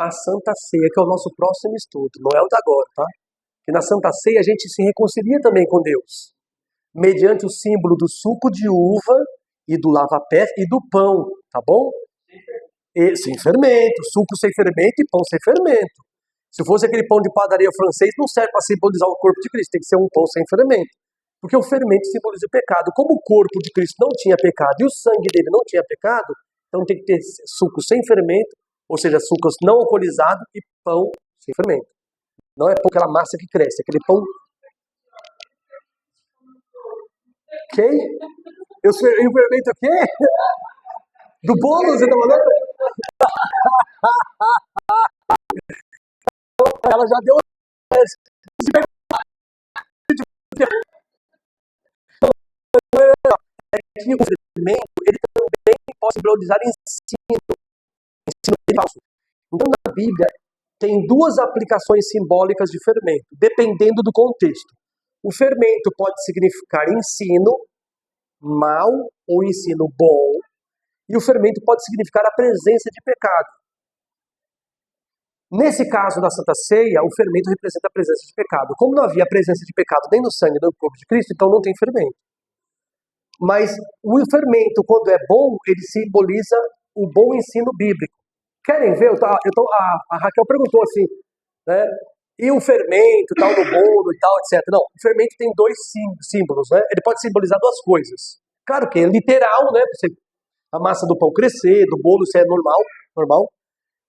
A Santa Ceia, que é o nosso próximo estudo, não é o da agora, tá? Que na Santa Ceia a gente se reconcilia também com Deus, mediante o símbolo do suco de uva e do lava-pés e do pão, tá bom? Sem fermento, suco sem fermento e pão sem fermento. Se fosse aquele pão de padaria francês, não serve para simbolizar o corpo de Cristo, tem que ser um pão sem fermento. Porque o fermento simboliza o pecado. Como o corpo de Cristo não tinha pecado e o sangue dele não tinha pecado, então tem que ter suco sem fermento, ou seja, sucos não alcoolizados e pão sem fermento. Não é aquela massa que cresce, aquele pão... Quem? Eu fermento o quê? Do bolo, você tá falando? Ela já deu... que o fermento ele também pode simbolizar ensino falso. Então, na Bíblia, tem duas aplicações simbólicas de fermento, dependendo do contexto. O fermento pode significar ensino mal ou ensino bom, e o fermento pode significar a presença de pecado. Nesse caso da Santa Ceia, o fermento representa a presença de pecado. Como não havia presença de pecado nem no sangue nem no corpo de Cristo, então não tem fermento. Mas o fermento, quando é bom, ele simboliza o bom ensino bíblico. Querem ver? A Raquel perguntou assim, né? E o fermento, tal, no bolo e tal, etc. Não, o fermento tem dois símbolos, né? Ele pode simbolizar duas coisas. Claro que é literal, né? A massa do pão crescer, do bolo, isso é normal.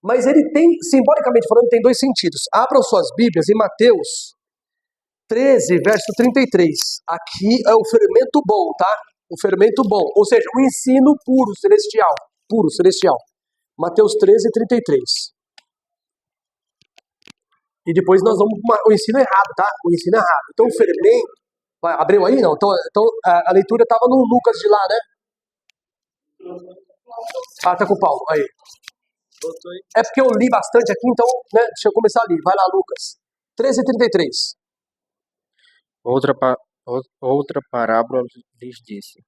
Mas ele tem, simbolicamente falando, tem dois sentidos. Abram suas Bíblias em Mateus 13, verso 33. Aqui é o fermento bom, tá? O fermento bom, ou seja, o ensino puro, celestial. Mateus 13, 33. E depois nós vamos para o ensino errado, tá? O ensino errado. Então o fermento... Abriu aí? Não. Então a leitura estava no Lucas de lá, né? Ah, tá com o Paulo, aí. Voltou aí. É porque eu li bastante aqui, então, né, deixa eu começar ali. Vai lá, Lucas. 13:33. Outra parábola lhes disse: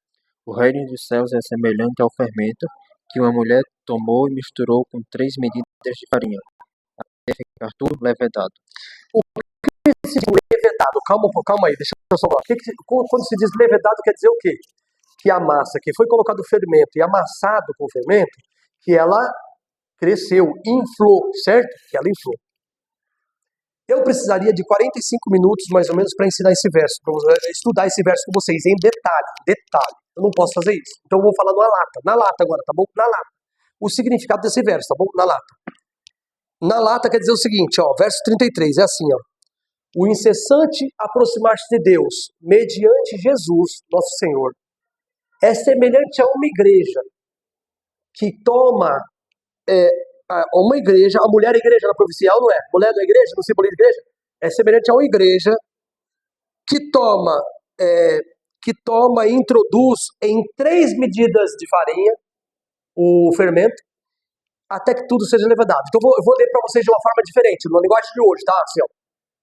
O reino dos céus é semelhante ao fermento que uma mulher tomou e misturou com 3 medidas de farinha, até ficar tudo levedado. Esse levedado, calma aí, deixa eu só falar. Quando se diz levedado, quer dizer o quê? Que a massa que foi colocado fermento e amassado com fermento, que ela cresceu, inflou, certo? Que ela inflou. Eu precisaria de 45 minutos, mais ou menos, para ensinar esse verso, para estudar esse verso com vocês, em detalhe. Eu não posso fazer isso. Então eu vou falar na lata agora, tá bom? Na lata. O significado desse verso, tá bom? Na lata. Na lata quer dizer o seguinte, ó, verso 33, é assim, ó. O incessante aproximar-se de Deus, mediante Jesus, nosso Senhor, é semelhante a uma igreja que toma uma igreja, a mulher é igreja na provincial, não é? Mulher não é igreja, no símbolo de igreja? É semelhante a uma igreja que toma e introduz em 3 medidas de farinha o fermento, até que tudo seja levedado. Então eu vou ler para vocês de uma forma diferente, na linguagem de hoje, tá? Assim, ó.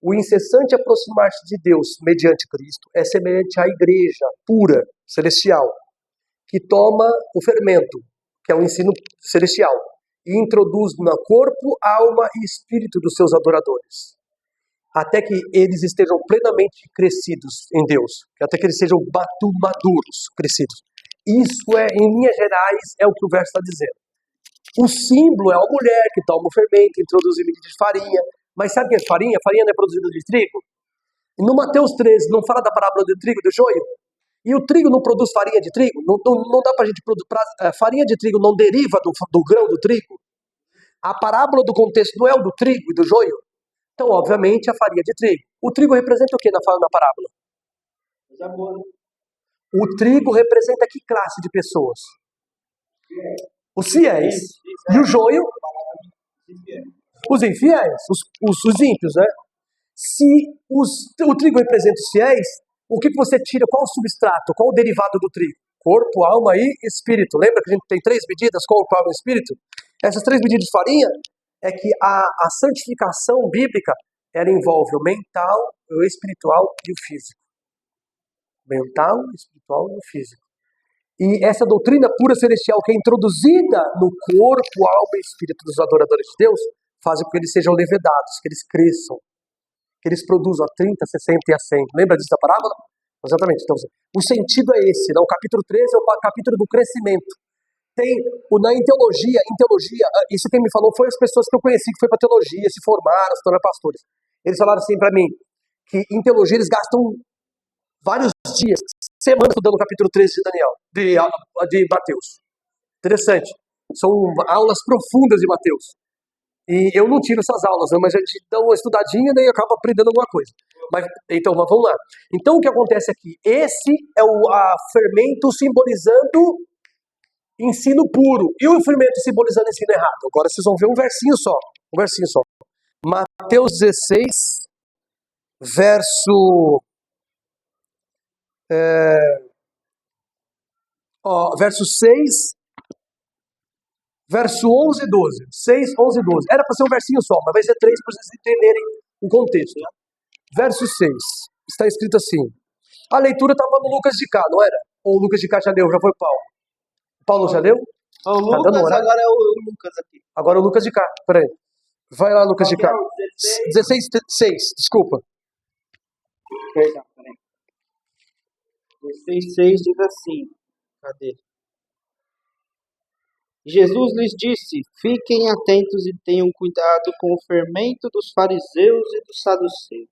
O incessante aproximar-se de Deus mediante Cristo é semelhante à igreja pura, celestial, que toma o fermento, que é o ensino celestial, e introduz no corpo, alma e espírito dos seus adoradores, até que eles estejam plenamente crescidos em Deus, até que eles sejam maduros, crescidos. Isso em linhas gerais, é o que o verso está dizendo. O símbolo é a mulher que toma o fermento, introduz em medida de farinha, mas sabe o que é farinha? Farinha não é produzida de trigo? E no Mateus 13, não fala da parábola do trigo e do joio? E o trigo não produz farinha de trigo? Não dá pra gente produzir. Farinha de trigo não deriva do grão do trigo? A parábola do contexto não é o do trigo e do joio? Então, obviamente, a farinha de trigo. O trigo representa o que na parábola? O trigo representa que classe de pessoas? Os fiéis. E o joio? Os infiéis. Os ímpios, né? Se o trigo representa os fiéis, o que você tira? Qual o substrato? Qual o derivado do trigo? Corpo, alma e espírito. Lembra que a gente tem 3 medidas, corpo, alma e espírito? Essas 3 medidas de farinha é que a santificação bíblica, ela envolve o mental, o espiritual e o físico. Mental, espiritual e o físico. E essa doutrina pura celestial que é introduzida no corpo, alma e espírito dos adoradores de Deus, faz com que eles sejam levedados, que eles cresçam, que eles produzam a 30, 60 e a 100. Lembra disso da parábola? Exatamente. Então, o sentido é esse. Né? O capítulo 13 é o capítulo do crescimento. Em teologia, isso quem me falou foi as pessoas que eu conheci que foi para teologia, se formaram, se tornaram pastores. Eles falaram assim para mim, que em teologia eles gastam vários dias, semanas estudando o capítulo 13 de Daniel, de Mateus. Interessante. São aulas profundas de Mateus. E eu não tiro essas aulas, né? Mas a gente dá uma estudadinha e acaba aprendendo alguma coisa. Então, vamos lá. Então, o que acontece aqui? Esse é o fermento simbolizando ensino puro. E o fermento simbolizando ensino errado. Agora vocês vão ver um versinho só. Mateus 16, verso 6, verso 11 e 12. 6, 11 e 12. Era para ser um versinho só, mas vai ser 3 para vocês entenderem o contexto. Né? Verso 6. Está escrito assim. A leitura estava no Lucas de Cá, não era? Ou o Lucas de Cá já leu? Já foi Paulo? Paulo já leu? O Lucas, agora é o Lucas aqui. Agora o Lucas de Cá. Peraí. Vai lá, Lucas de Cá. 16, 6. Desculpa. Perdão, peraí. 16:6 diz assim. Cadê? Jesus lhes disse: Fiquem atentos e tenham cuidado com o fermento dos fariseus e dos saduceus.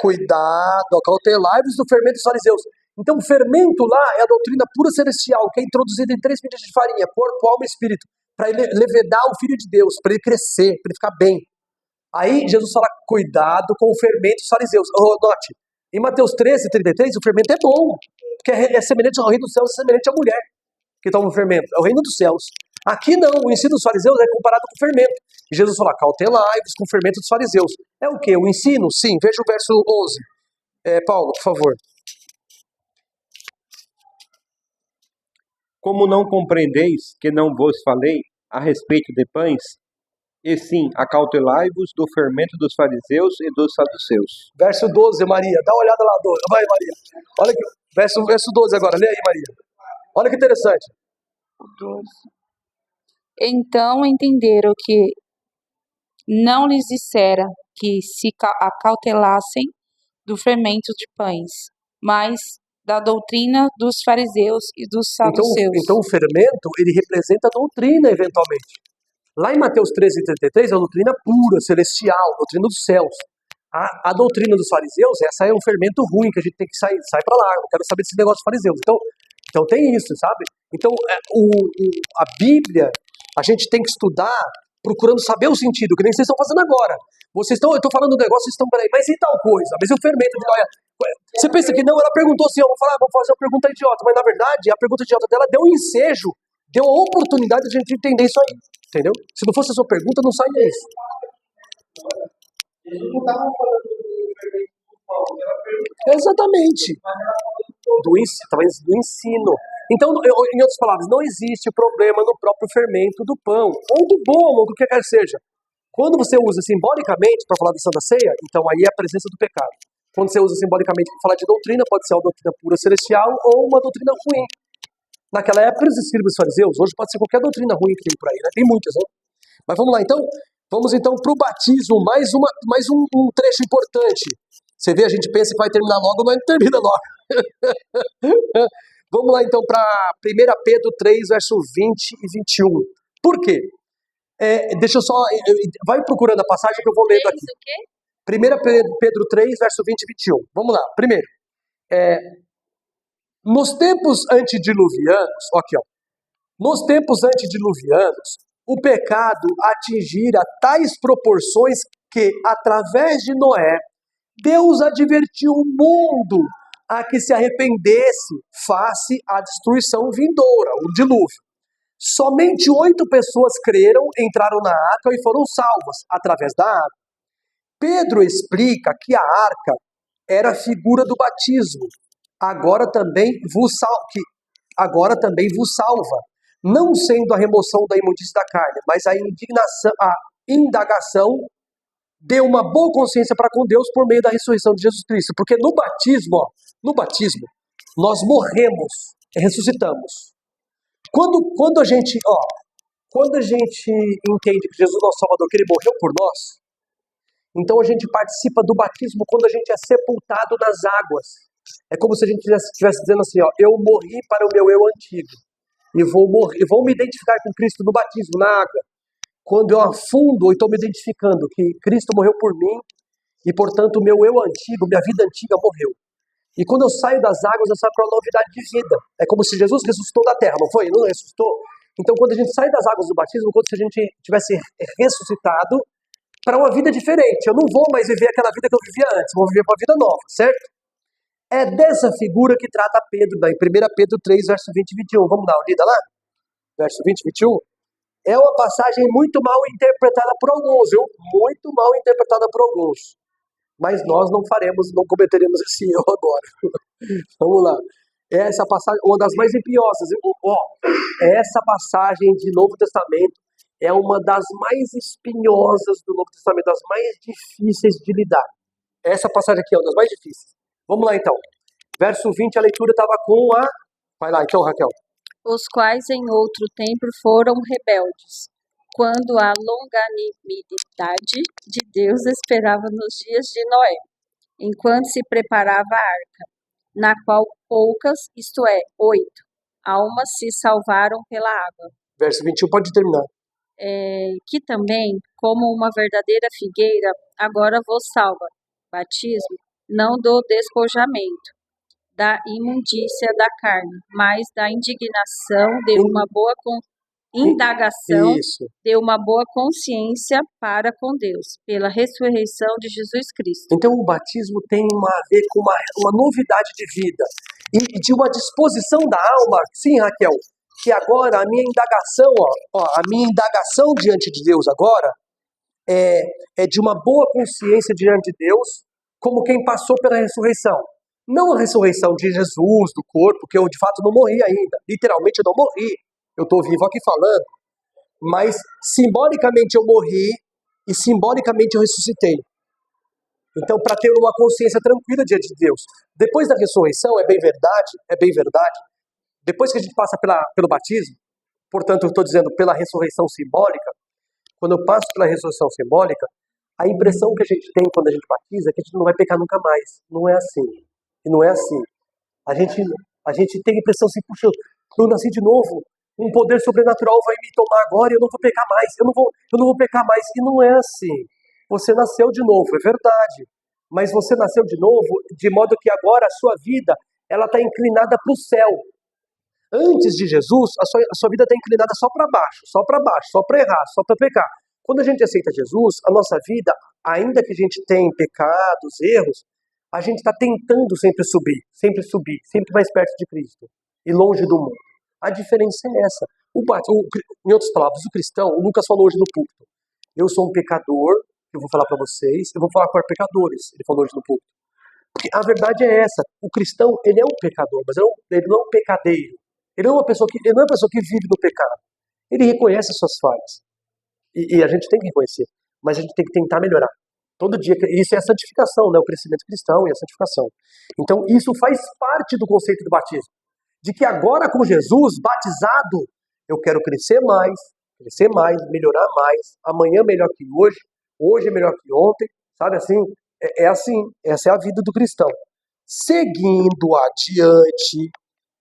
Cuidado, cautelai-vos do fermento dos fariseus. Então, o fermento lá é a doutrina pura celestial, que é introduzida em 3 medidas de farinha, corpo, alma e espírito, para ele levedar o Filho de Deus, para ele crescer, para ele ficar bem. Aí Jesus fala, cuidado com o fermento dos fariseus. Note, em Mateus 13:33, o fermento é bom, porque é semelhante ao reino dos céus, é semelhante à mulher que toma o fermento, é o reino dos céus. Aqui não, o ensino dos fariseus é comparado com o fermento. E Jesus fala, cautelai-vos com o fermento dos fariseus. É o quê? O ensino? Sim, veja o verso 11. Paulo, por favor. Como não compreendeis que não vos falei a respeito de pães? E sim, acautelai-vos do fermento dos fariseus e dos saduceus. Verso 12, Maria. Dá uma olhada lá, vai, Maria. Olha aqui. Verso 12 agora. Lê aí, Maria. Olha que interessante. Então entenderam que não lhes dissera que se acautelassem do fermento de pães, mas da doutrina dos fariseus e dos saduceus. Então o fermento, ele representa a doutrina, eventualmente. Lá em Mateus 13:33, é a doutrina pura, celestial, a doutrina dos céus. A doutrina dos fariseus, essa é um fermento ruim, que a gente tem que sair para lá. Eu não quero saber desse negócio dos fariseus. Então tem isso, sabe? Então, a Bíblia, a gente tem que estudar procurando saber o sentido, que nem vocês estão fazendo agora. Eu estou falando do negócio, vocês estão, peraí, mas e tal coisa? Mas e o fermento? Você pensa que não? Ela perguntou assim, vou fazer uma pergunta idiota, mas na verdade, a pergunta idiota dela deu um ensejo, deu a oportunidade de a gente entender isso aí, entendeu? Se não fosse a sua pergunta, não saia isso. Eles não estavam falando do fermento do pão, ela perguntou. Exatamente. Talvez do ensino. Então, em outras palavras, não existe problema no próprio fermento do pão, ou do bolo, ou do que quer seja. Quando você usa simbolicamente para falar da Santa Ceia, então aí é a presença do pecado. Quando você usa simbolicamente para falar de doutrina, pode ser uma doutrina pura celestial ou uma doutrina ruim. Naquela época, os escribas fariseus, hoje pode ser qualquer doutrina ruim que tem por aí, né? Tem muitas, né? Mas vamos lá, então. Vamos então para o batismo, mais um trecho importante. Você vê, a gente pensa que vai terminar logo, mas não termina logo. Vamos lá então para 1 Pedro 3, verso 20 e 21. Por quê? Deixa eu só... Vai procurando a passagem que eu vou lendo aqui. 1 Pedro 3, verso 20 e 21. Vamos lá. Primeiro. Nos tempos antediluvianos, aqui ó. Nos tempos antediluvianos, o pecado atingira tais proporções que, através de Noé, Deus advertiu o mundo a que se arrependesse face à destruição vindoura, o dilúvio. Somente 8 pessoas creram, entraram na arca e foram salvas através da água. Pedro explica que a arca era a figura do batismo, agora também vos salva, não sendo a remoção da imundície da carne, mas a indagação de uma boa consciência para com Deus por meio da ressurreição de Jesus Cristo. Porque no batismo, nós morremos e ressuscitamos. Quando a gente entende que Jesus é nosso Salvador, que Ele morreu por nós, então a gente participa do batismo quando a gente é sepultado nas águas. É como se a gente estivesse dizendo assim, eu morri para o meu eu antigo. E vou me identificar com Cristo no batismo, na água. Quando eu afundo, eu estou me identificando que Cristo morreu por mim e, portanto, o meu eu antigo, minha vida antiga morreu. E quando eu saio das águas, eu saio para uma novidade de vida. É como se Jesus ressuscitou da terra, não foi? Ele não ressuscitou? Então, quando a gente sai das águas do batismo, como se a gente tivesse ressuscitado para uma vida diferente. Eu não vou mais viver aquela vida que eu vivia antes, vou viver uma vida nova, certo? É dessa figura que trata Pedro, em 1 Pedro 3, verso 20 e 21. Vamos dar uma lida lá? Verso 20 e 21. É uma passagem muito mal interpretada por alguns, viu? Muito mal interpretada por alguns. Mas nós não cometeremos esse erro agora. Vamos lá. Essa passagem, uma das mais impiosas. Essa passagem de Novo Testamento é uma das mais espinhosas do Novo Testamento, das mais difíceis de lidar. Essa passagem aqui é uma das mais difíceis. Vamos lá então. Verso 20, a leitura estava com a... Vai lá então, Raquel. Os quais em outro tempo foram rebeldes, quando a longanimidade de Deus esperava nos dias de Noé, enquanto se preparava a arca, na qual poucas, isto é, 8, almas se salvaram pela água. Verso 21, pode terminar. Que também, como uma verdadeira figueira, agora vos salva, batismo, não do despojamento, da imundícia da carne, mas da indignação de uma boa indagação de uma boa consciência para com Deus, pela ressurreição de Jesus Cristo. Então o batismo tem a ver com uma novidade de vida e de uma disposição da alma, sim, Raquel, que agora a minha indagação diante de Deus agora é de uma boa consciência diante de Deus, como quem passou pela ressurreição. Não a ressurreição de Jesus, do corpo, que eu de fato não morri ainda. Literalmente eu não morri. Eu estou vivo aqui falando. Mas simbolicamente eu morri e simbolicamente eu ressuscitei. Então, para ter uma consciência tranquila diante de Deus. Depois da ressurreição, é bem verdade, depois que a gente passa pelo batismo, portanto, eu estou dizendo pela ressurreição simbólica, quando eu passo pela ressurreição simbólica, a impressão que a gente tem quando a gente batiza é que a gente não vai pecar nunca mais. Não é assim. E não é assim. A gente tem a impressão assim, puxa, eu nasci de novo, um poder sobrenatural vai me tomar agora e eu não vou pecar mais, eu não vou pecar mais. E não é assim. Você nasceu de novo, é verdade. Mas você nasceu de novo de modo que agora a sua vida ela está inclinada para o céu. Antes de Jesus, a sua vida está inclinada só para baixo, só para errar, só para pecar. Quando a gente aceita Jesus, a nossa vida, ainda que a gente tenha pecados, erros, a gente está tentando sempre subir, sempre mais perto de Cristo e longe do mundo. A diferença é essa. Em outras palavras, o cristão, o Lucas falou hoje no púlpito, eu sou um pecador, eu vou falar para vocês, eu vou falar para pecadores, ele falou hoje no púlpito. Porque a verdade é essa, o cristão, ele é um pecador, mas ele não é um pecadeiro. Ele não é uma pessoa que vive no pecado. Ele reconhece as suas falhas. E a gente tem que reconhecer, mas a gente tem que tentar melhorar. Todo dia, isso é a santificação, né? O crescimento cristão e a santificação. Então, isso faz parte do conceito do batismo. De que agora com Jesus, batizado, eu quero crescer mais, melhorar mais, amanhã melhor que hoje é melhor que ontem, sabe assim? É assim, essa é a vida do cristão. Seguindo adiante,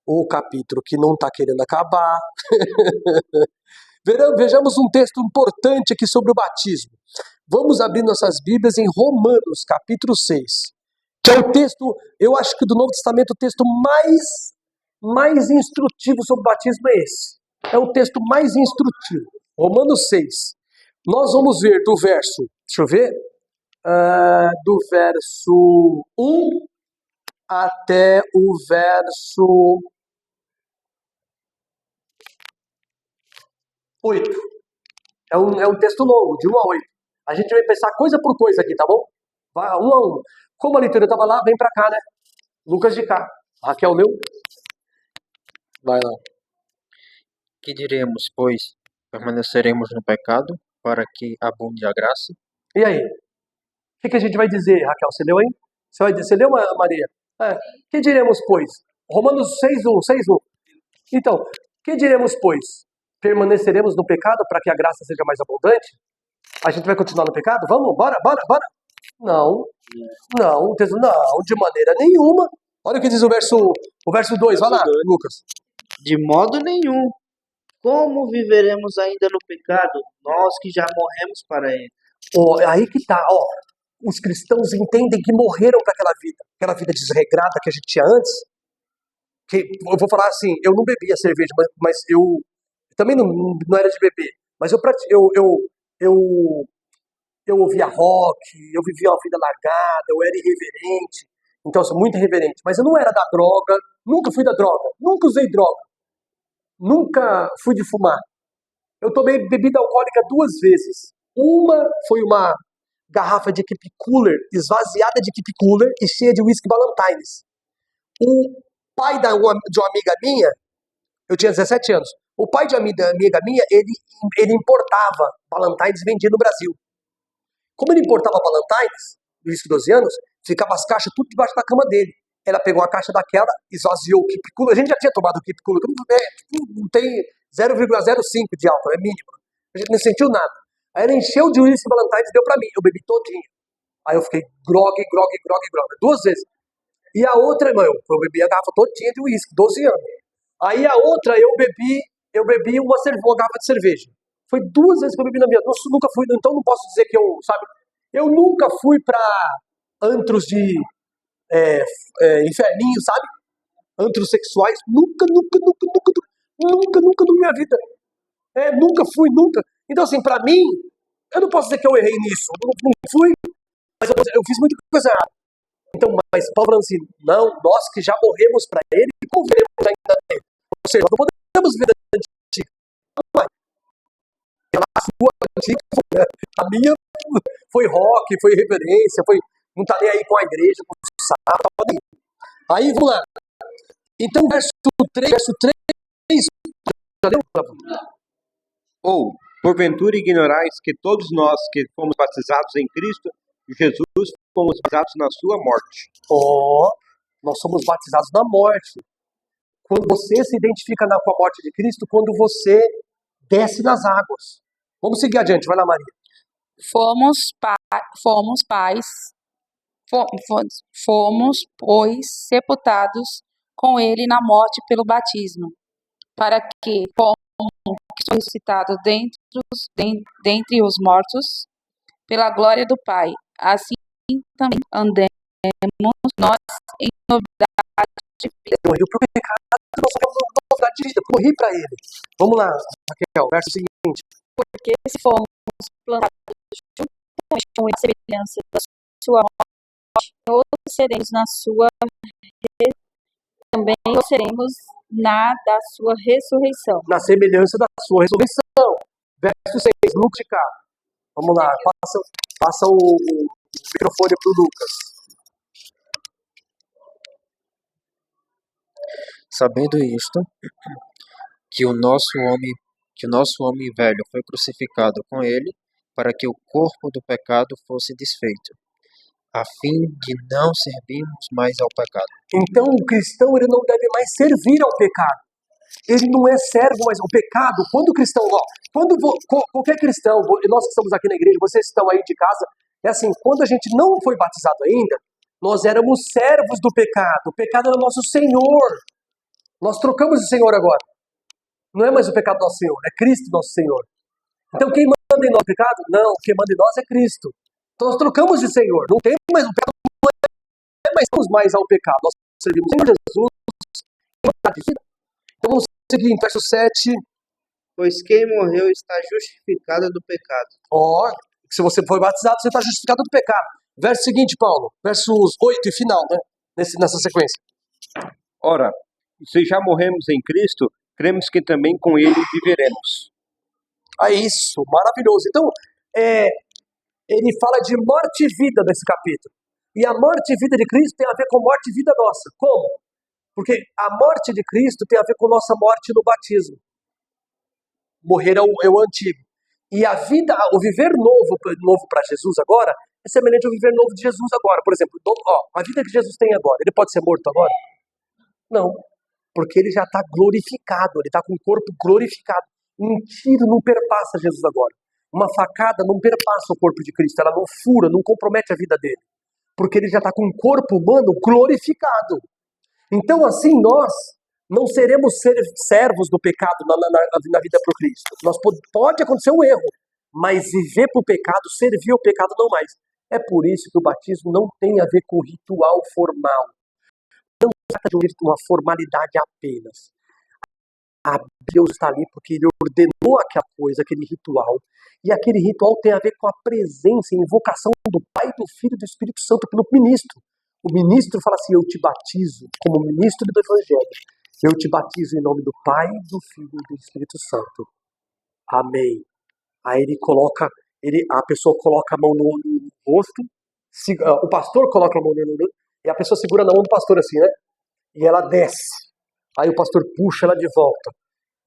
o capítulo que não está querendo acabar. Vejamos um texto importante aqui sobre o batismo. Vamos abrir nossas Bíblias em Romanos, capítulo 6. Que é o texto, eu acho que do Novo Testamento, o texto mais instrutivo sobre o batismo é esse. É o texto mais instrutivo. Romanos 6. Nós vamos ver do verso, deixa eu ver, do verso 1 até o verso 8. É um texto longo, de 1 a 8. A gente vai pensar coisa por coisa aqui, tá bom? Vai, 1 a 1. Como a leitura estava lá, vem pra cá, né? Lucas de cá. Raquel leu? Vai lá. Que diremos, pois? Permaneceremos no pecado para que abunde a graça? E aí? O que a gente vai dizer, Raquel? Você leu aí? Você leu, Maria? Que diremos, pois? Romanos 6:1. Então, que diremos, pois? Permaneceremos no pecado para que a graça seja mais abundante? A gente vai continuar no pecado? Vamos? Bora? Não, de maneira nenhuma. Olha o que diz o verso 2. Vai lá, Lucas. De modo nenhum. Como viveremos ainda no pecado, nós que já morremos para ele? Aí que tá, os cristãos entendem que morreram para aquela vida desregrada que a gente tinha antes. Que, eu vou falar assim, eu não bebia cerveja, mas eu também não era de beber. Mas eu ouvia rock, eu vivia uma vida largada, eu era irreverente. Então, eu sou muito irreverente. Mas eu não era da droga, nunca fui da droga, nunca usei droga, nunca fui de fumar. Eu tomei bebida alcoólica 2 vezes. Uma foi uma garrafa de Keep Cooler, esvaziada de Keep Cooler e cheia de whisky Ballantines. O pai de uma amiga minha, eu tinha 17 anos, o pai de uma amiga minha, ele importava Ballantines e vendia no Brasil. Como ele importava Ballantines, whisky 12 anos, ficava as caixas tudo debaixo da cama dele. Ela pegou a caixa daquela, esvaziou o Keep Cooler. A gente já tinha tomado o Keep Cooler, não tem 0,05 de álcool, é mínimo. A gente não sentiu nada. Aí ela encheu de whisky Ballantines e deu pra mim. Eu bebi todinho. Aí eu fiquei grog 2 vezes. E a outra, irmão, eu bebi a garrafa todinha de uísque, 12 anos. Aí a outra, eu bebi uma garrafa de cerveja. Foi 2 vezes que eu bebi na minha vida. Nunca fui, então não posso dizer que eu nunca fui pra antros de inferninho, sabe? Antros sexuais. Nunca na minha vida. Nunca fui. Então, assim, pra mim, eu não posso dizer que eu errei nisso. Eu não fui, mas eu fiz muita coisa errada. Então, mas Paulo falando assim, não, nós que já morremos para ele, como veremos ainda nele? Ou seja, nós não podemos viver da antiga. A sua antiga, a minha foi rock, foi reverência, não tá nem aí com a igreja, com o sábado. Aí, vamos lá. Então, verso 3, já leu? Ou, porventura ignorais que todos nós que fomos batizados em Cristo Jesus fomos batizados na sua morte. Nós somos batizados na morte. Quando você se identifica com a morte de Cristo, quando você desce nas águas. Vamos seguir adiante, vai lá, Maria. Fomos, pois, sepultados com ele na morte pelo batismo, para que, como Cristo ressuscitado dentre os mortos, pela glória do Pai, assim também andemos nós em novidade de vida. Morreu para o pecado, nós somos novidade de vida, corri para ele. Vamos lá, Raquel, verso seguinte. Porque se formos plantados juntamente com a semelhança da sua morte, todos seremos na sua também seremos na da sua ressurreição. Na semelhança da sua ressurreição. Verso 6, Lucas de cá. Vamos lá, passa o microfone para o Lucas. Sabendo isto, que o nosso homem velho foi crucificado com ele, para que o corpo do pecado fosse desfeito, a fim de não servirmos mais ao pecado. Então o cristão ele não deve mais servir ao pecado. Ele não é servo, mas o pecado, quando o cristão, qualquer cristão, nós que estamos aqui na igreja, vocês estão aí de casa, é assim, quando a gente não foi batizado ainda, nós éramos servos do pecado, o pecado era o nosso Senhor. Nós trocamos de Senhor agora. Não é mais o pecado do nosso Senhor, é Cristo nosso Senhor. Então quem manda em nós o pecado? Não, quem manda em nós é Cristo. Então nós trocamos de Senhor, não tem mais o pecado, não é mais ao pecado, nós servimos o Senhor Jesus. Então vamos seguir, verso 7. Pois quem morreu está justificado do pecado. Se você foi batizado, você está justificado do pecado. Verso seguinte, Paulo, versos 8 e final, né? Nessa sequência. Ora, se já morremos em Cristo, cremos que também com ele viveremos. Isso, maravilhoso. Então, ele fala de morte e vida nesse capítulo. E a morte e vida de Cristo tem a ver com morte e vida nossa. Como? Porque a morte de Cristo tem a ver com nossa morte no batismo. Morrer é o antigo. E a vida, o viver novo para Jesus agora, é semelhante ao viver novo de Jesus agora. Por exemplo, a vida que Jesus tem agora, ele pode ser morto agora? Não, porque ele já está glorificado, ele está com o corpo glorificado. Um tiro não perpassa Jesus agora. Uma facada não perpassa o corpo de Cristo, ela não fura, não compromete a vida dele. Porque ele já está com o corpo humano glorificado. Então, assim, nós não seremos servos do pecado na vida para o Cristo. Pode acontecer um erro, mas viver para o pecado, servir ao pecado não mais. É por isso que o batismo não tem a ver com ritual formal. Não se trata de uma formalidade apenas. Deus está ali porque ele ordenou aquela coisa, aquele ritual. E aquele ritual tem a ver com a presença e invocação do Pai, do Filho e do Espírito Santo pelo ministro. O ministro fala assim, eu te batizo como ministro do Evangelho. Eu te batizo em nome do Pai, do Filho e do Espírito Santo. Amém. Aí a pessoa coloca a mão no rosto, o pastor coloca a mão no rosto, e a pessoa segura na mão do pastor assim, né? E ela desce. Aí o pastor puxa ela de volta.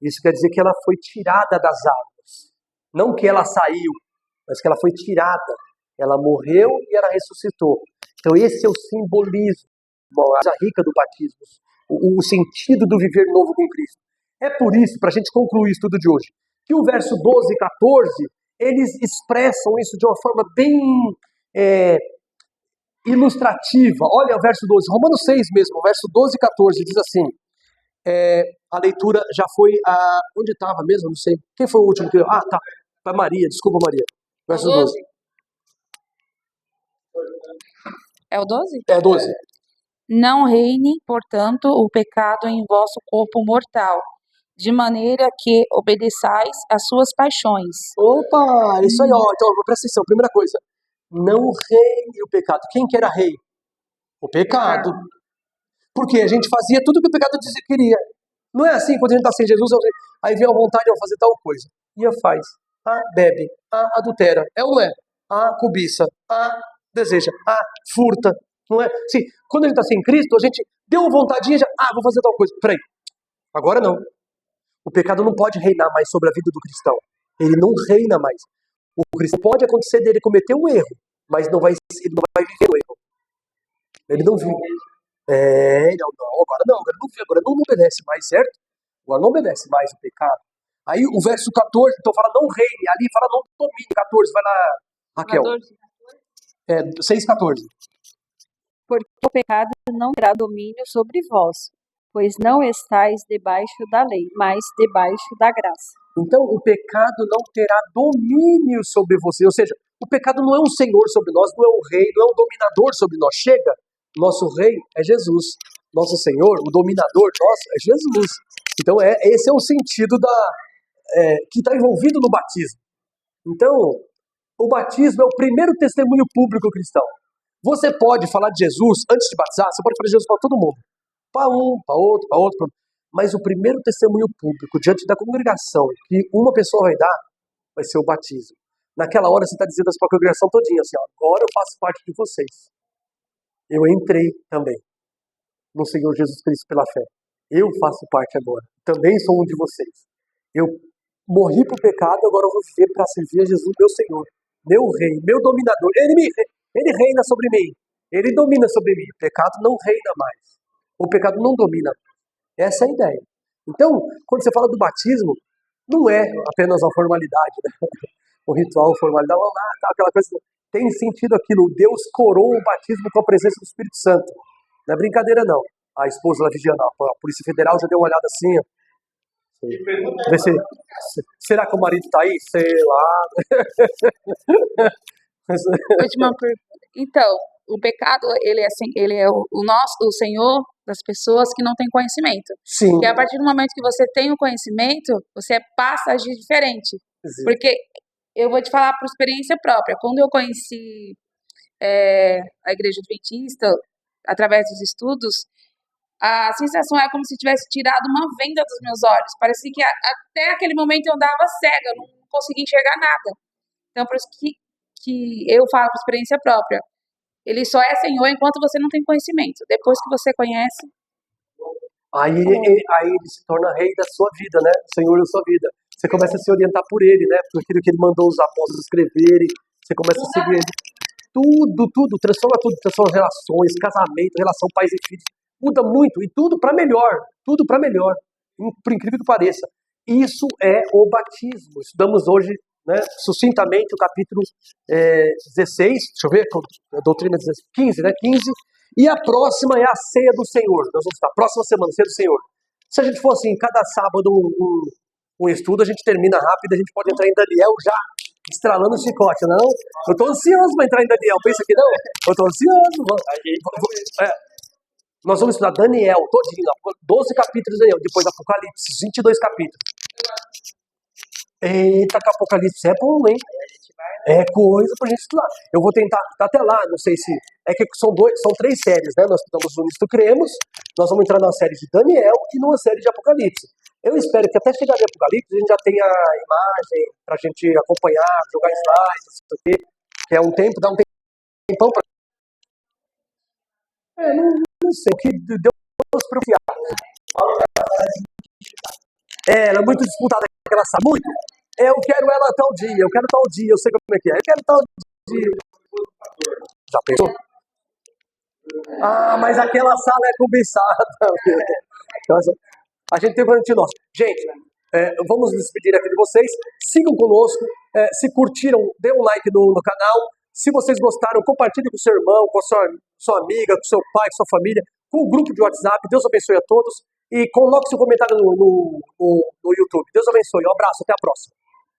Isso quer dizer que ela foi tirada das águas. Não que ela saiu, mas que ela foi tirada. Ela morreu e ela ressuscitou. Então esse é o simbolismo, a rica do batismo, o sentido do viver novo com Cristo. É por isso, para a gente concluir o estudo de hoje, que o verso 12 e 14, eles expressam isso de uma forma bem ilustrativa. Olha o verso 12, Romanos 6 mesmo, verso 12 e 14, diz assim, a leitura já foi, onde estava mesmo, não sei, quem foi o último que... tá, para Maria, desculpa Maria, verso 12. É o 12? É 12. Não reine, portanto, o pecado em vosso corpo mortal, de maneira que obedeçais às suas paixões. Opa, isso aí, então presta atenção, primeira coisa, não reine o pecado. Quem que era rei? O pecado. Porque a gente fazia tudo que o pecado dizia que queria. Não é assim, quando a gente está sem Jesus, aí vem a vontade de fazer tal coisa. E faz. Bebe. Adultera. É ou não é? Cobiça. Deseja. Furta. Não é? Sim, quando a gente está sem Cristo, a gente deu uma vontadinha, já, vou fazer tal coisa. Peraí, agora não. O pecado não pode reinar mais sobre a vida do cristão. Ele não reina mais. O cristão pode acontecer dele cometer um erro, mas ele não vai viver o erro. Ele não vive. Agora não obedece mais, certo? Agora não obedece mais o pecado. Aí o verso 14, então fala não reine, ali fala não domine. 14, vai lá, Raquel. 6,14. Porque o pecado não terá domínio sobre vós, pois não estáis debaixo da lei, mas debaixo da graça. Então, o pecado não terá domínio sobre você. Ou seja, o pecado não é um senhor sobre nós, não é um rei, não é um dominador sobre nós. Chega, nosso rei é Jesus. Nosso senhor, o dominador nosso é Jesus. Então, esse é o sentido que está envolvido no batismo. Então, o batismo é o primeiro testemunho público cristão. Você pode falar de Jesus antes de batizar, você pode falar de Jesus para todo mundo. Para um, para outro. Mas o primeiro testemunho público diante da congregação que uma pessoa vai dar vai ser o batismo. Naquela hora você está dizendo para a congregação todinha assim, agora eu faço parte de vocês. Eu entrei também no Senhor Jesus Cristo pela fé. Eu faço parte agora. Também sou um de vocês. Eu morri para o pecado, agora eu vou viver para servir a Jesus, meu Senhor, meu rei, meu dominador. Ele reina sobre mim. Ele domina sobre mim. O pecado não reina mais. O pecado não domina. Essa é a ideia. Então, quando você fala do batismo, não é apenas uma formalidade, né? O ritual, formalidade, aquela coisa. Tem sentido aquilo. Deus coroa o batismo com a presença do Espírito Santo. Não é brincadeira, não. A esposa lá vigiando, a Polícia Federal já deu uma olhada assim, ó. Será que o marido está aí? Sei lá. Última pergunta. Então, o pecado, ele é o Senhor das pessoas que não têm conhecimento. Sim. Porque a partir do momento que você tem o conhecimento, você passa a agir diferente. Sim. Porque eu vou te falar por experiência própria. Quando eu conheci a Igreja Adventista, através dos estudos, a sensação é como se tivesse tirado uma venda dos meus olhos. Parecia que até aquele momento eu andava cega, eu não conseguia enxergar nada. Então, por isso que eu falo por experiência própria. Ele só é Senhor enquanto você não tem conhecimento. Depois que você conhece... Aí ele se torna rei da sua vida, né? Senhor da sua vida. Você começa a se orientar por ele, né? Por aquilo que ele mandou os apóstolos escreverem. Você começa a seguir ele. Tudo. Transforma relações, casamento, relação pais e filhos. Muda muito. E tudo para melhor. Tudo para melhor. Por incrível que pareça. Isso é o batismo. Estudamos hoje, né, sucintamente o capítulo 16, deixa eu ver, a doutrina 15, né, 15, e a próxima é a ceia do Senhor. Nós vamos estar, próxima semana, ceia do Senhor. Se a gente for assim, cada sábado um estudo, a gente termina rápido, a gente pode entrar em Daniel já estralando o chicote, não? Eu estou ansioso para entrar em Daniel, pensa que não? Eu estou ansioso. Nós vamos estudar Daniel todinho, 12 capítulos de Daniel, depois Apocalipse, 22 capítulos. Eita, que Apocalipse é bom, hein? É coisa pra gente estudar. Eu vou tentar, até lá, não sei se... É que são 3 séries, né? Nós estudamos o Nisto Cremos, nós vamos entrar na série de Daniel e numa série de Apocalipse. Eu espero que até chegar de Apocalipse a gente já tenha a imagem pra gente acompanhar, jogar slides, isso aqui, que é um tempo, dá um tempão pra... Não sei, o que Deus profiar. Ela é muito disputada, aquela sabe muito. Eu quero ela tal dia, eu sei como é que é. Eu quero tal dia. Já pensou? Mas aquela sala é cobiçada. A gente tem um convite nosso. Gente, vamos nos despedir aqui de vocês. Sigam conosco. Se curtiram, dê um like no canal. Se vocês gostaram, compartilhe com seu irmão, com a sua amiga, com seu pai, com sua família, com o grupo de WhatsApp. Deus abençoe a todos. E coloque seu comentário no YouTube. Deus abençoe. Um abraço, até a próxima.